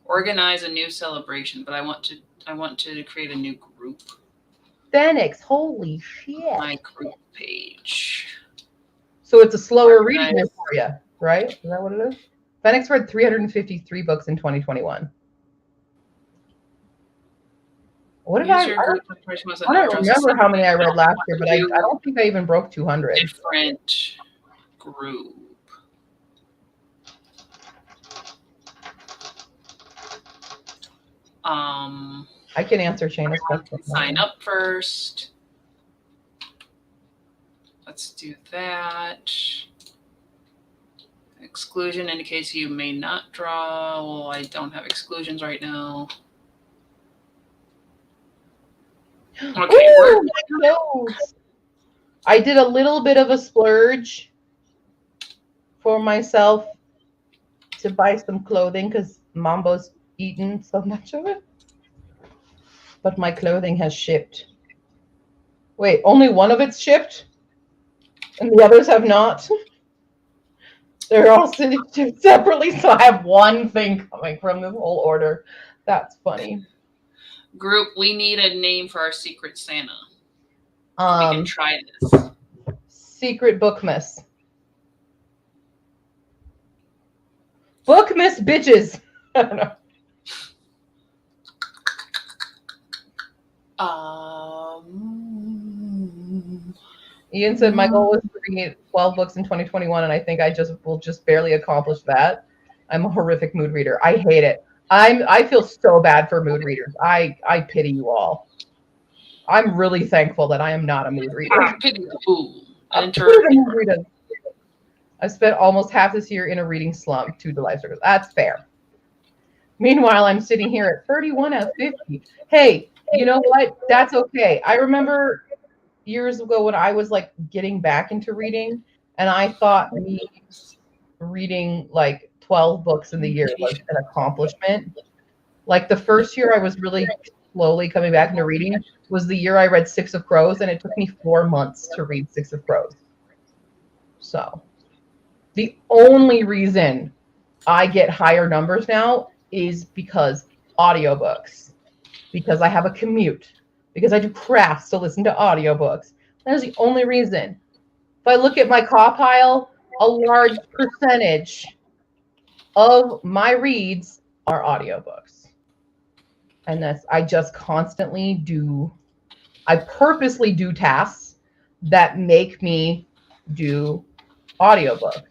Organize a new celebration, but I want to create a new group. Phoenix. Holy shit. My group page. So it's a slower reading year for you, right? Is that what it is? Phoenix read 353 books in 2021. What did I don't remember how many I read last year, but I don't think I even broke 200. Different group. I can answer Shayna's question. Sign up first. Let's do that. Exclusion indicates you may not draw. Well, I don't have exclusions right now. Okay. Ooh, I did a little bit of a splurge for myself to buy some clothing because Mambo's eaten so much of it. But my clothing has shipped. Wait, only one of it's shipped? And the others have not? They're all shipped separately, so I have one thing coming from this whole order. That's funny. Group, we need a name for our Secret Santa. We can try this. Secret Bookmas. Bookmas bitches. I don't know. Ian said my goal was to read 12 books in 2021, and I think I will just barely accomplish that. I'm a horrific mood reader. I hate it. I feel so bad for mood readers. I pity you all. I'm really thankful that I am not a mood reader. I've spent almost half this year in a reading slump. 2 life circles. That's fair. Meanwhile, I'm sitting here at 31 out of 50. Hey, you know what? That's okay. I remember years ago when I was like getting back into reading, and I thought me reading like 12 books in the year was an accomplishment. Like the first year I was really slowly coming back into reading was the year I read 6 of Crows, and it took me 4 months to read 6 of Crows. So the only reason I get higher numbers now is because audiobooks, because I have a commute, because I do crafts to listen to audiobooks. That is the only reason. If I look at my CAW pile, a large percentage of my reads are audiobooks. And I just constantly I purposely do tasks that make me do audiobooks.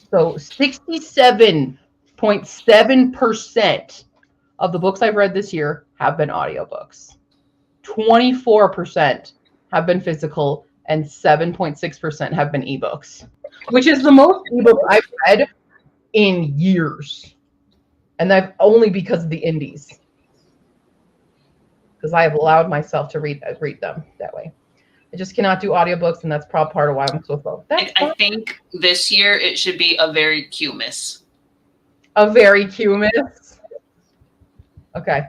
So 67.7% of the books I've read this year have been audiobooks. 24% have been physical, and 7.6% have been ebooks, which is the most ebooks I've read in years. And that's only because of the indies. Because I have allowed myself to read them that way. I just cannot do audiobooks, and that's probably part of why I'm so slow. I think this year it should be a very Q-miss. A very Q-miss? Okay.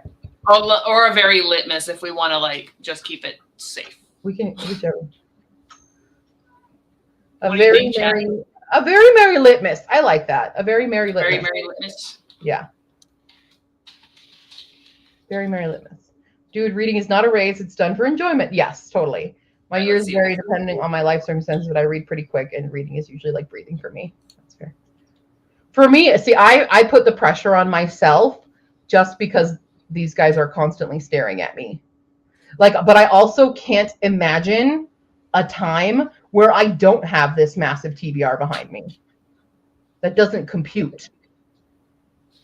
Or a very litmus if we want to like just keep it safe. We can whichever. A very merry litmus. I like that. A very merry litmus. Very merry litmus. Yeah. Very merry litmus. Dude, reading is not a race. It's done for enjoyment. Yes, totally. My years vary depending on my life circumstances, but I read pretty quick, and reading is usually like breathing for me. That's fair. For me, see, I put the pressure on myself just because these guys are constantly staring at me. But I also can't imagine a time where I don't have this massive TBR behind me. That doesn't compute.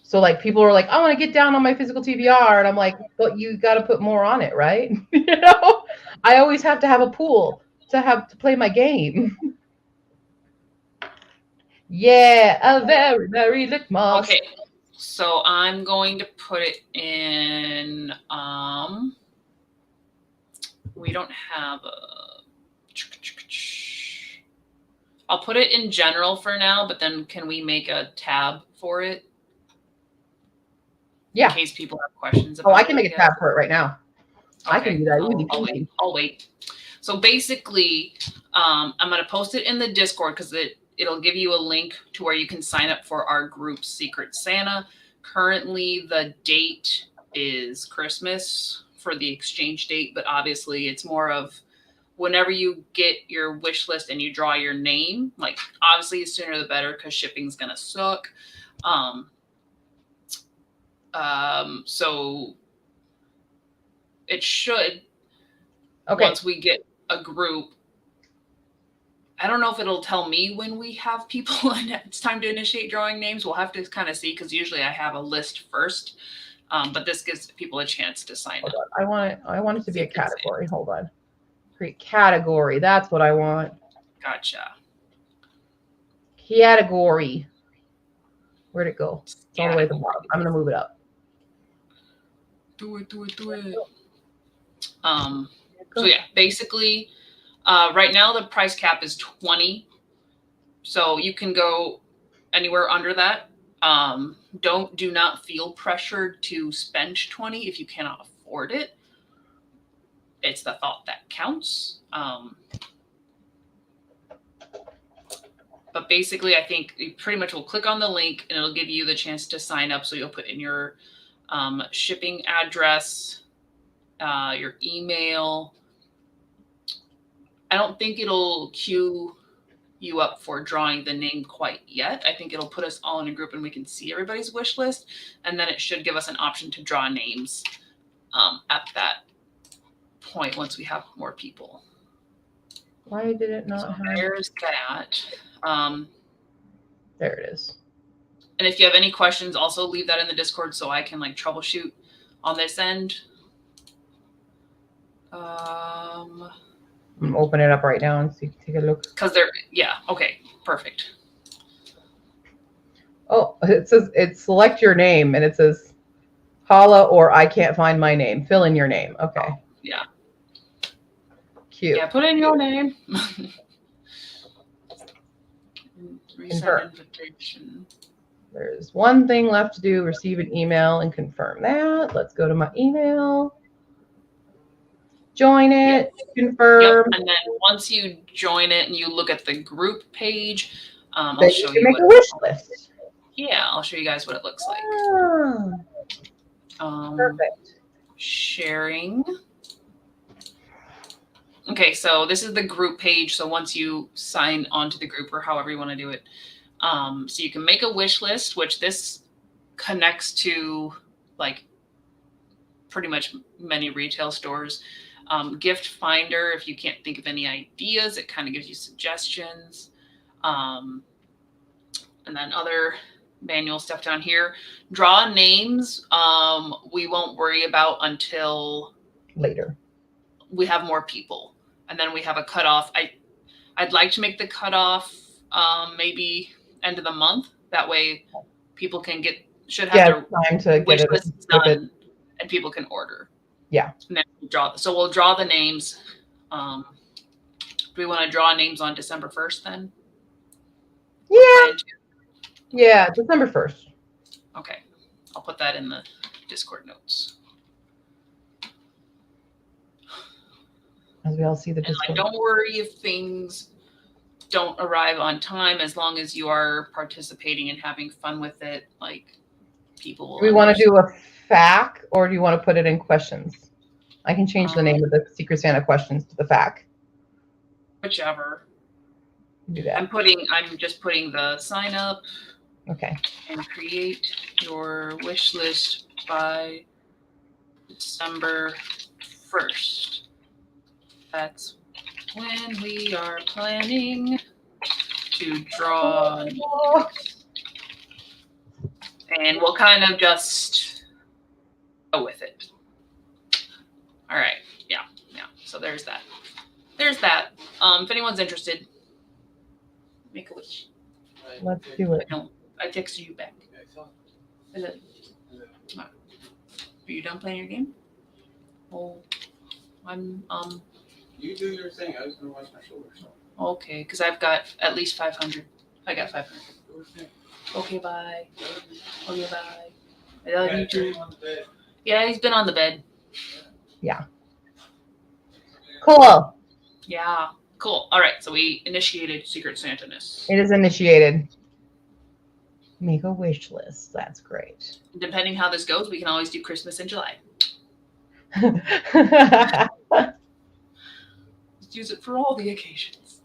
So like people are like, I want to get down on my physical TBR, and I'm like, but you got to put more on it, right? You know, I always have to have a pool to play my game. Yeah, a very, very litmus. Okay, so I'm going to put it in. We don't have a. I'll put it in general for now, but then can we make a tab for it? Yeah. In case people have questions about it. Oh, I can make a tab for it right now. Okay. I can do that. I'll wait. So basically, I'm going to post it in the Discord because it'll give you a link to where you can sign up for our group Secret Santa. Currently, the date is Christmas for the exchange date, but obviously it's more of whenever you get your wish list and you draw your name, like obviously the sooner the better because shipping's gonna suck. So it should, once we get a group, I don't know if it'll tell me when we have people and it's time to initiate drawing names. We'll have to kind of see because usually I have a list first, but this gives people a chance to sign up. I want it to be a category. Hold on. Create category. That's what I want. Gotcha. Category. Where'd it go? It's all the way at the bottom. I'm gonna move it up. Do it. So yeah, basically, right now the price cap is 20, so you can go anywhere under that. Do not feel pressured to spend 20 if you cannot afford it. It's the thought that counts. But basically, I think you pretty much will click on the link and it'll give you the chance to sign up. So you'll put in your shipping address, your email. I don't think it'll queue you up for drawing the name quite yet. I think it'll put us all in a group and we can see everybody's wish list. And then it should give us an option to draw names at that point once we have more people. Why did it not have? There's that. There it is. And if you have any questions, also leave that in the Discord so I can like troubleshoot on this end. I'm gonna open it up right now and see. Take a look. Because they're okay, perfect. Oh, it says select your name and it says Hala or I can't find my name. Fill in your name. Okay. Yeah. Cute. Yeah, put in your name. Resend invitation. There's one thing left to do. Receive an email and confirm that. Let's go to my email. Join it. Confirm. Yep. And then once you join it and you look at the group page, I'll show you. Make a wish list. Yeah, I'll show you guys what it looks like. Perfect. Sharing. Okay, so this is the group page. So once you sign onto the group or however you want to do it, so you can make a wish list, which this connects to like pretty much many retail stores. Gift Finder, if you can't think of any ideas, it kind of gives you suggestions. And then other manual stuff down here. Draw names, we won't worry about until later. We have more people. And then we have a cutoff. I'd like to make the cutoff maybe end of the month. That way people can should have their time to wish get lists done and people can order. Yeah. And then we'll draw the names. Do we want to draw names on December 1st then? Yeah. Yeah, December 1st. Okay. I'll put that in the Discord notes. As we all see the Discord. And don't worry if things don't arrive on time, as long as you are participating and having fun with it. Like people will. Do we want to do a FAQ or do you want to put it in questions? I can change the name of the Secret Santa questions to the FAQ. Whichever. Do that. I'm just putting the sign up. Okay. And create your wish list by December 1st. That's when we are planning to draw. And we'll kind of just go with it. All right. Yeah. So there's that. If anyone's interested, make a wish. Let's do it. I texted you back. Is it? Are you done playing your game? Oh, I'm You do your thing. I was gonna watch my shoulder. So. Okay, because I've got at least 500. I got 500. Okay, bye. Okay, bye. I love you too. Yeah, he's been on the bed. Yeah. Cool. Yeah. Cool. All right. So we initiated Secret Santa-ness. It is initiated. Make a wish list. That's great. Depending how this goes, we can always do Christmas in July. Just use it for all the occasions.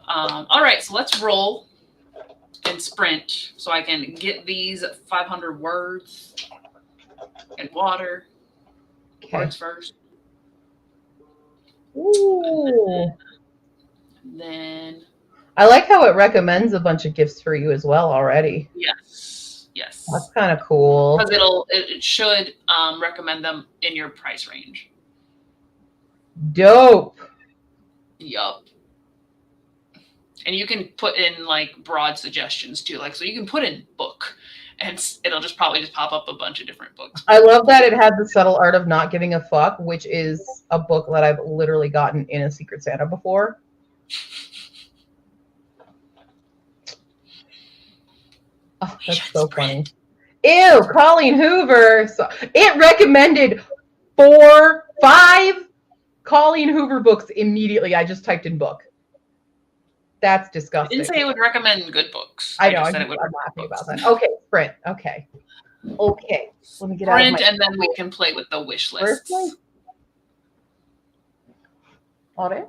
All right, so let's roll and sprint so I can get these 500 words and water. Okay. Words first. Ooh. Then I like how it recommends a bunch of gifts for you as well already. yes, That's kind of cool. because it should recommend them in your price range. Dope. Yup. And you can put in like broad suggestions too, like so you can put in book, and it'll just probably just pop up a bunch of different books. I love that it had The Subtle Art of Not Giving a Fuck, which is a book that I've literally gotten in a Secret Santa before. Oh, that's so funny. Ew, Colleen Hoover. So, it recommended 5 Colleen Hoover books immediately. I just typed in book. That's I disgusting. didn't say it would recommend good books. I know. just I'm said it would laughing about that. Okay, sprint. Okay. Let me get out of Sprint, my... and then we can play with the wish Where's lists. my... Are?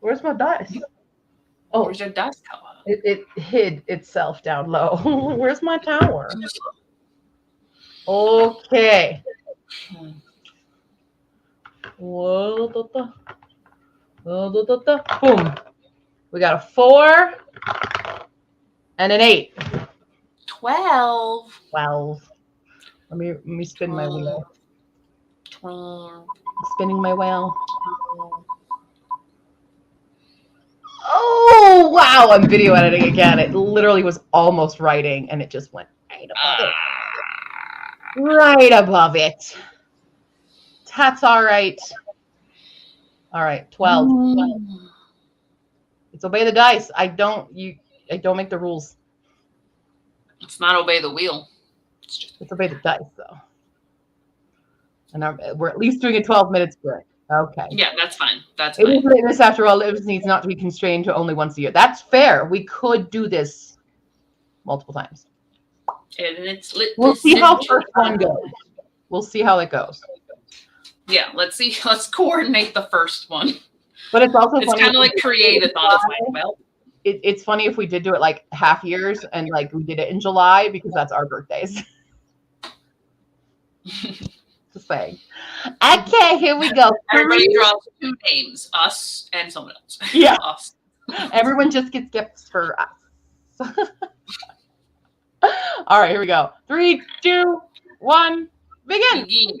Where's my dice? Oh, Where's your dice tower? it hid itself down low. Where's my tower? Okay. Whoa, boom. We got a 4 and an 8. 12. 12. Let me spin my wheel. 12. Spinning my wheel. Oh wow! I'm video editing again. It literally was almost writing, and it just went right above it. Right above it. That's all right. All right, 12. It's obey the dice. I don't make the rules. It's not obey the wheel. It's obey the dice, though. And we're at least doing a 12-minute sprint. Okay. Yeah, that's fine. That's It fine. was witness after all. It needs not to be constrained to only once a year. That's fair. We could do this multiple times. And it's lit. We'll see how first one goes. We'll see how it goes. Yeah, let's see. Let's coordinate the first one. But it's also It's funny. kind of like create-a-thon. It's like, well, It's funny if we did do it like half years and like we did it in July because that's our birthdays. Just saying. Okay, here we go. Everybody draws 2 names, us and someone else. Yeah. Us. Everyone just gets gifts for us. All right, here we go. 3, 2, 1, begin. Begin.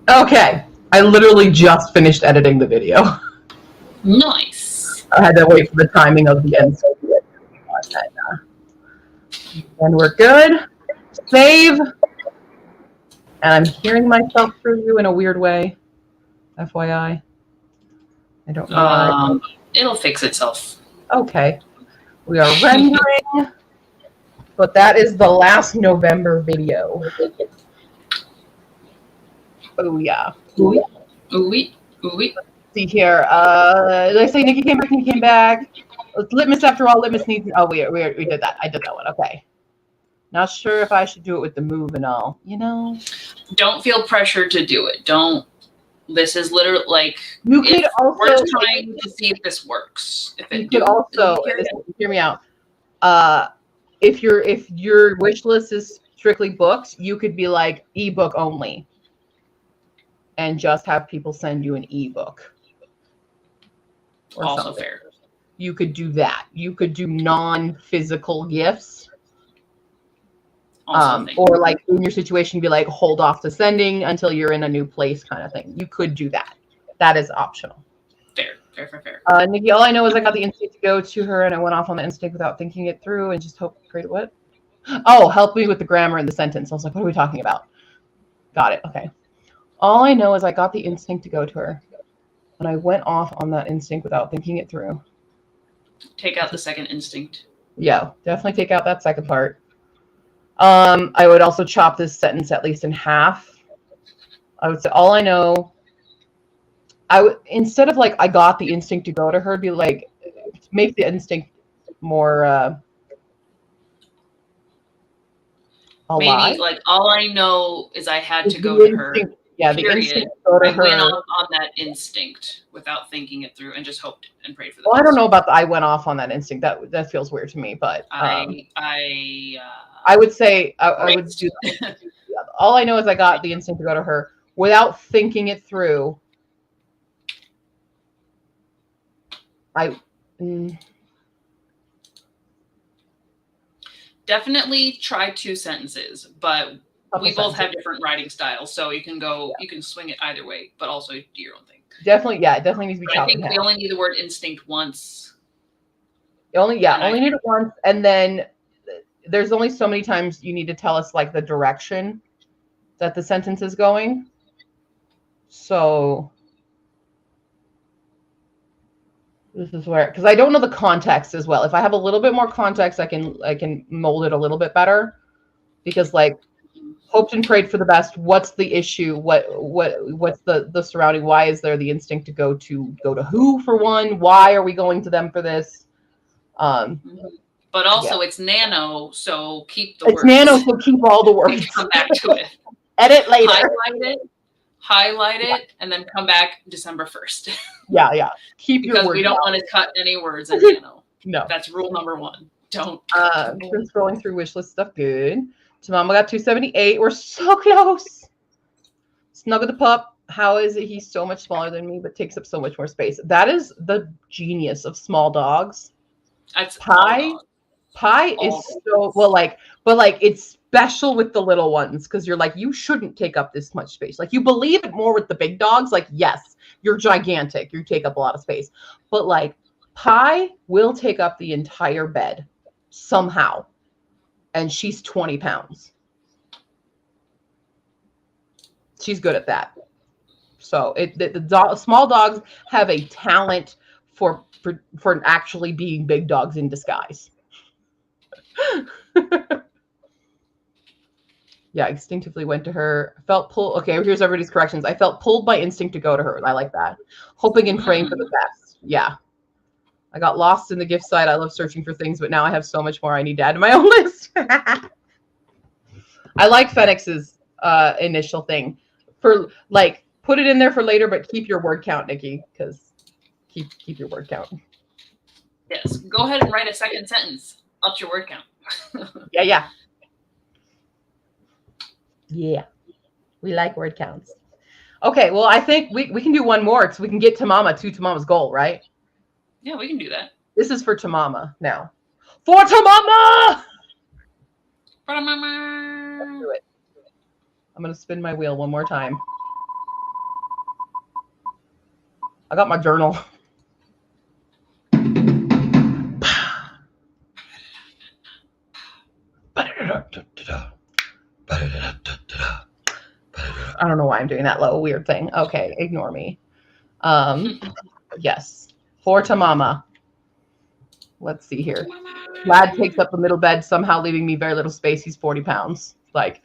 Okay. I literally just finished editing the video. Nice. I had to wait for the timing of the end. And we're good. Save. And I'm hearing myself through you in a weird way. FYI. I don't know why. It'll fix itself. Okay. We are rendering. But that is the last November video. Oh, yeah. Ooh, ooh. See here. Did I say Nikki came back? Nikki came back. Litmus after all. Litmus needs. Oh, we did that. I did that one. Okay. Not sure if I should do it with the move and all. You know. Don't feel pressure to do it. Don't. This is literally like. You could also. We're trying to see if this works. If it you could also hear me out. If your wish list is strictly books, you could be like ebook only, and just have people send you an ebook. Or also something. fair. You could do that. You could do non-physical gifts. Or like in your situation, be like, hold off to sending until you're in a new place kind of thing. You could do that. That is optional. Fair. Nikki, all I know is I got the instinct to go to her and I went off on the instinct without thinking it through and just hope, great, what? Oh, help me with the grammar in the sentence. I was like, what are we talking about? Got it. Okay. All I know is I got the instinct to go to her and I went off on that instinct without thinking it through. Take out the second instinct. Yeah, definitely take out that second part. I would also chop this sentence at least in half. I would say all I know, I would, instead of like I got the instinct to go to her, be like, make the instinct more alive. Maybe like all I know is I had to go to her. Yeah, period. The instinct to go to I her. went off on that instinct without thinking it through and just hoped and prayed for the Well, best. I don't know about the I went off on that instinct. That feels weird to me, but I would say I would do that. All I know is I got the instinct to go to her without thinking it through. Definitely try 2 sentences, but we both have different writing styles, so you can go, you can swing it either way, but also do your own thing. Definitely, yeah, it definitely needs to be chopped. I think we only need the word instinct once. Only need it once, and then there's only so many times you need to tell us like the direction that the sentence is going. So this is where, because I don't know the context as well. If I have a little bit more context, I can mold it a little bit better. Because like hoped and prayed for the best. What's the issue? What's the surrounding? Why is there the instinct to go to who for one? Why are we going to them for this? But also it's nano, so keep the words. It's nano, so keep all the words. Come back to it. Edit later. Highlight it, and then come back December 1st. Yeah. Keep your words. Because we don't want to cut any words in nano. No. That's rule number 1. Don't. Been scrolling through wish list stuff. Good. Tamama got 278. We're so close. Snuggle the pup. How is it? He's so much smaller than me, but takes up so much more space. That is the genius of small dogs. That's Pie is so but it's special with the little ones because you're like, you shouldn't take up this much space. Like you believe it more with the big dogs. Like, yes, you're gigantic. You take up a lot of space. But like Pie will take up the entire bed somehow. And she's 20 pounds. She's good at that. So small dogs have a talent for actually being big dogs in disguise. Yeah, instinctively went to her. Felt pulled. Okay, here's everybody's corrections. I felt pulled by instinct to go to her. I like that. Hoping and praying for the best. Yeah. I got lost in the gift side. I love searching for things, but now I have so much more I need to add to my own list. I like Phoenix's initial thing. For like, put it in there for later, but keep your word count, Nikki, because keep your word count. Yes. Go ahead and write a second sentence. Up your word count. Yeah. We like word counts. Okay, well, I think we can do one more because we can get Tamama to Tamama's goal, right? Yeah, we can do that. This is for Tamama now. For Tamama! For Tamama! Let's do it. I'm going to spin my wheel one more time. I got my journal. I don't know why I'm doing that little weird thing. Okay, ignore me. Yes. For Tamama. Let's see here. Lad takes up the middle bed, somehow leaving me very little space. He's 40 pounds. Like,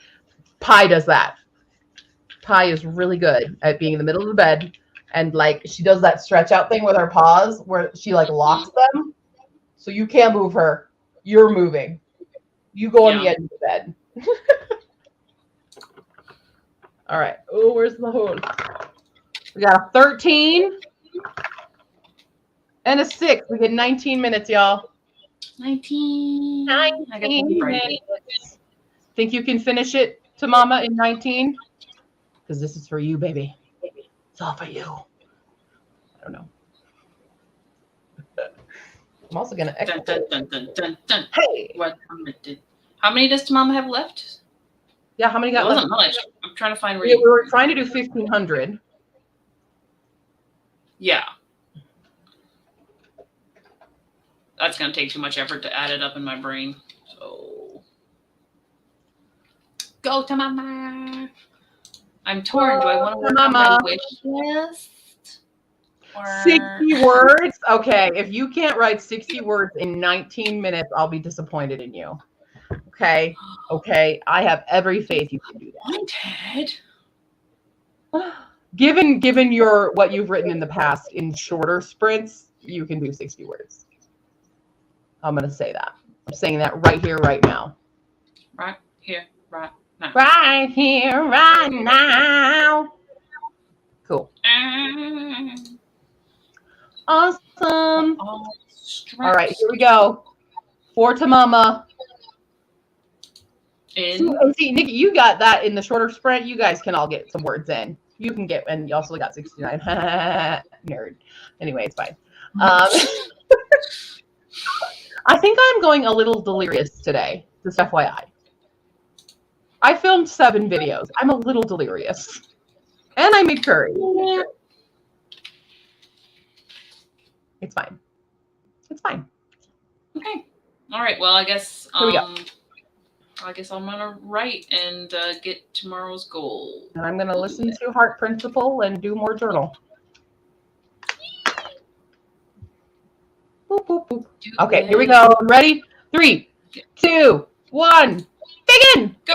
Pi does that. Pi is really good at being in the middle of the bed. And, like, she does that stretch out thing with her paws where she, like, locks them. So you can't move her. You're moving. You go on the edge of the bed. All right. Oh, where's the hole? We got a 13 and a 6. We get 19 minutes, y'all. 19. 19 minutes. Think you can finish it to Mama in 19? Because this is for you, baby. It's all for you. I don't know. I'm also going to Hey! What? How many does Mama have left? Yeah, how many It got wasn't left? much. I'm trying to find where We were trying to do 1,500. Yeah. That's going to take too much effort to add it up in my brain. So. Go to Mama. I'm torn. Do I want to work on my wish list? Or... 60 words? Okay, if you can't write 60 words in 19 minutes, I'll be disappointed in you. Okay. I have every faith you can do that. Given your what you've written in the past in shorter sprints, you can do 60 words. I'm going to say that. I'm saying that right here, right now. Right here, right now. Right here, right now. Cool. Awesome. All right, here we go. For Tamama. See, Nikki, you got that in the shorter sprint. You guys can all get some words in. You can get, and you also got 69. Nerd. Anyway, it's fine. I think I'm going a little delirious today, just FYI. I filmed 7 videos. I'm a little delirious. And I made curry. It's fine. It's fine. Okay. All right. Well, I guess Here we go. I guess I'm gonna write and get tomorrow's goal. And I'm gonna listen to Heart Principle and do more journal. Boop, boop, boop. Okay, here we go. Ready? 3, 2, 1. Begin. Go.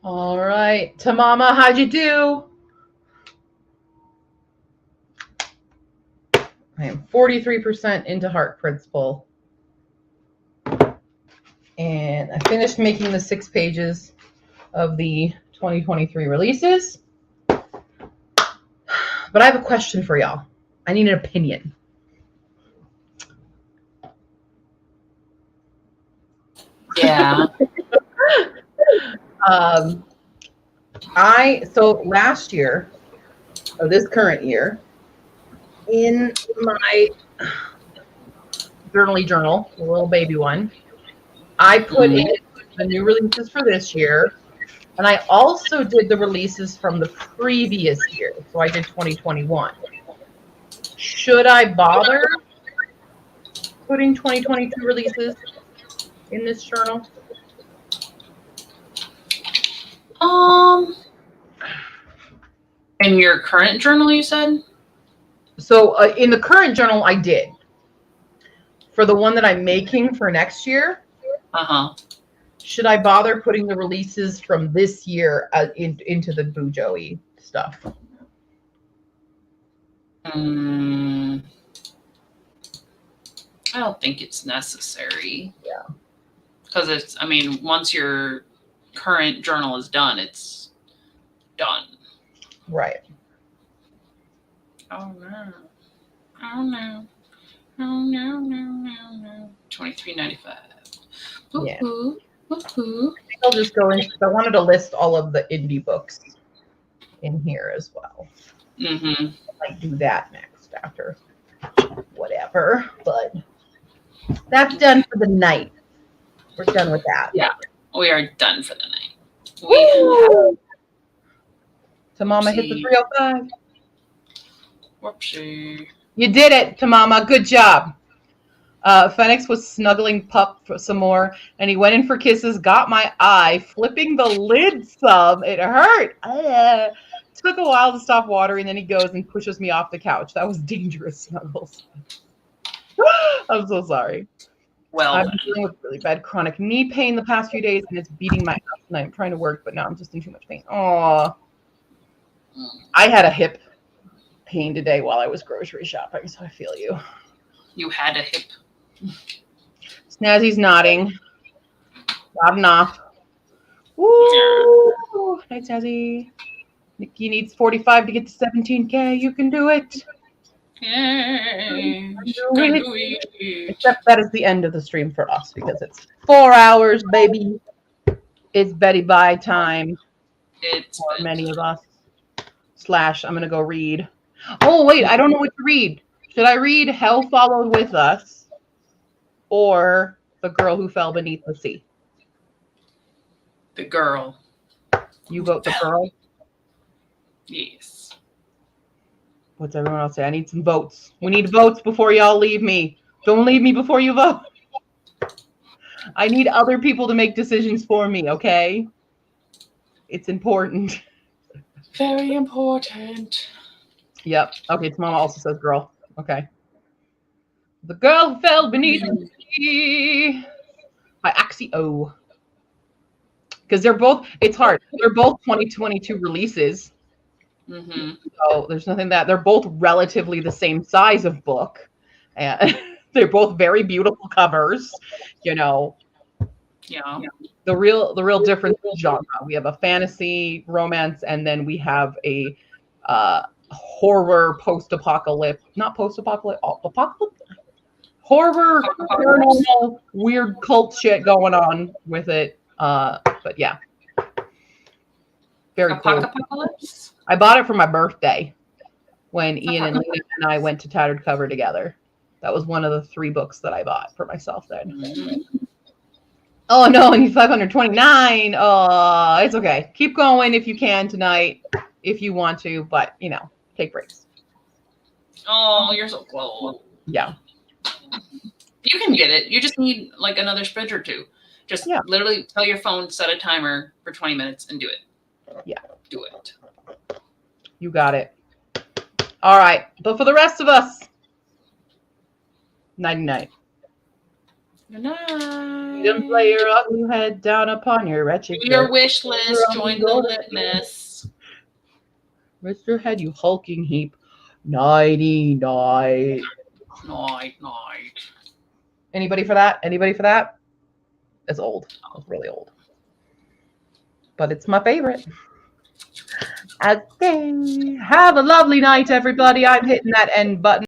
All right, Tamama, how'd you do? I am 43% into Heart Principle. And I finished making the 6 pages of the 2023 releases. But I have a question for y'all. I need an opinion. Yeah. So last year, or this current year, in my journal, the little baby one, I put in the new releases for this year, and I also did the releases from the previous year. So I did 2021. Should I bother putting 2022 releases in this journal? In your current journal, you said? So in the current journal, I did. For the one that I'm making for next year, should I bother putting the releases from this year into the Boo Joey stuff? I don't think it's necessary. Yeah. Because once your current journal is done, it's done. Right. Oh no. Oh no. Oh no, no. $23.95. Yeah. Woohoo. I think I'll just go in because I wanted to list all of the indie books in here as well. Mm-hmm. I might do that next after whatever, but that's done for the night. We're done with that. Yeah, we are done for the night. Tamama hit the 305. Whoopsie. You did it, Tamama. Good job. Phoenix was snuggling Pup for some more, and he went in for kisses, got my eye, flipping the lid some. It hurt. Took a while to stop watering, then he goes and pushes me off the couch. That was dangerous snuggles. I'm so sorry. Well, I've been dealing with really bad chronic knee pain the past few days, and it's beating my ass, and I'm trying to work, but now I'm just in too much pain. Oh, I had a hip pain today while I was grocery shopping, so I feel you. You had a hip. Snazzy's nodding. Nodding off. Woo! Night, Snazzy. Nikki needs 45 to get to 17K. You can do it. Yay. Except that is the end of the stream for us because it's 4 hours, baby. It's Betty Bye time. It's for many of us. / I'm going to go read. Oh, wait. I don't know what to read. Should I read Hell Followed With Us or The Girl Who Fell Beneath the Sea? The girl. You vote the girl? Yes. What's everyone else say? I need some votes. We need votes before y'all leave me. Don't leave me before you vote. I need other people to make decisions for me, okay? It's important. Very important. Yep. Okay, Tamama also says girl. Okay. The Girl Who Fell Beneath the Sea by Axio. Because they're both, it's hard. They're both 2022 releases. Mm-hmm. So there's nothing that they're both relatively the same size of book. And they're both very beautiful covers, you know. Yeah. The real difference is genre. We have a fantasy romance, and then we have a horror post-apocalypse, not post-apocalypse, apocalypse? Horror, paranormal, weird cult shit going on with it. But yeah. Very cool. Apocalypse? I bought it for my birthday when Ian and Lena and I went to Tattered Cover together. That was one of the 3 books that I bought for myself then. Mm-hmm. Oh no, I need 529. Oh, it's okay. Keep going if you can tonight, if you want to, but you know, take breaks. Oh, you're so close. Yeah. You can get it. You just need like another sprint or 2. Just literally tell your phone, set a timer for 20 minutes and do it. Yeah. Do it. You got it. All right. But for the rest of us, nighty-night. Good night. You didn't lay your ugly head down upon your wretched your wish list. Join the litmus. Rest your head, you hulking heap. Nighty-night. Night. Anybody for that? Anybody for that? It's old. It's really old. But it's my favorite. Okay. Have a lovely night, everybody. I'm hitting that end button.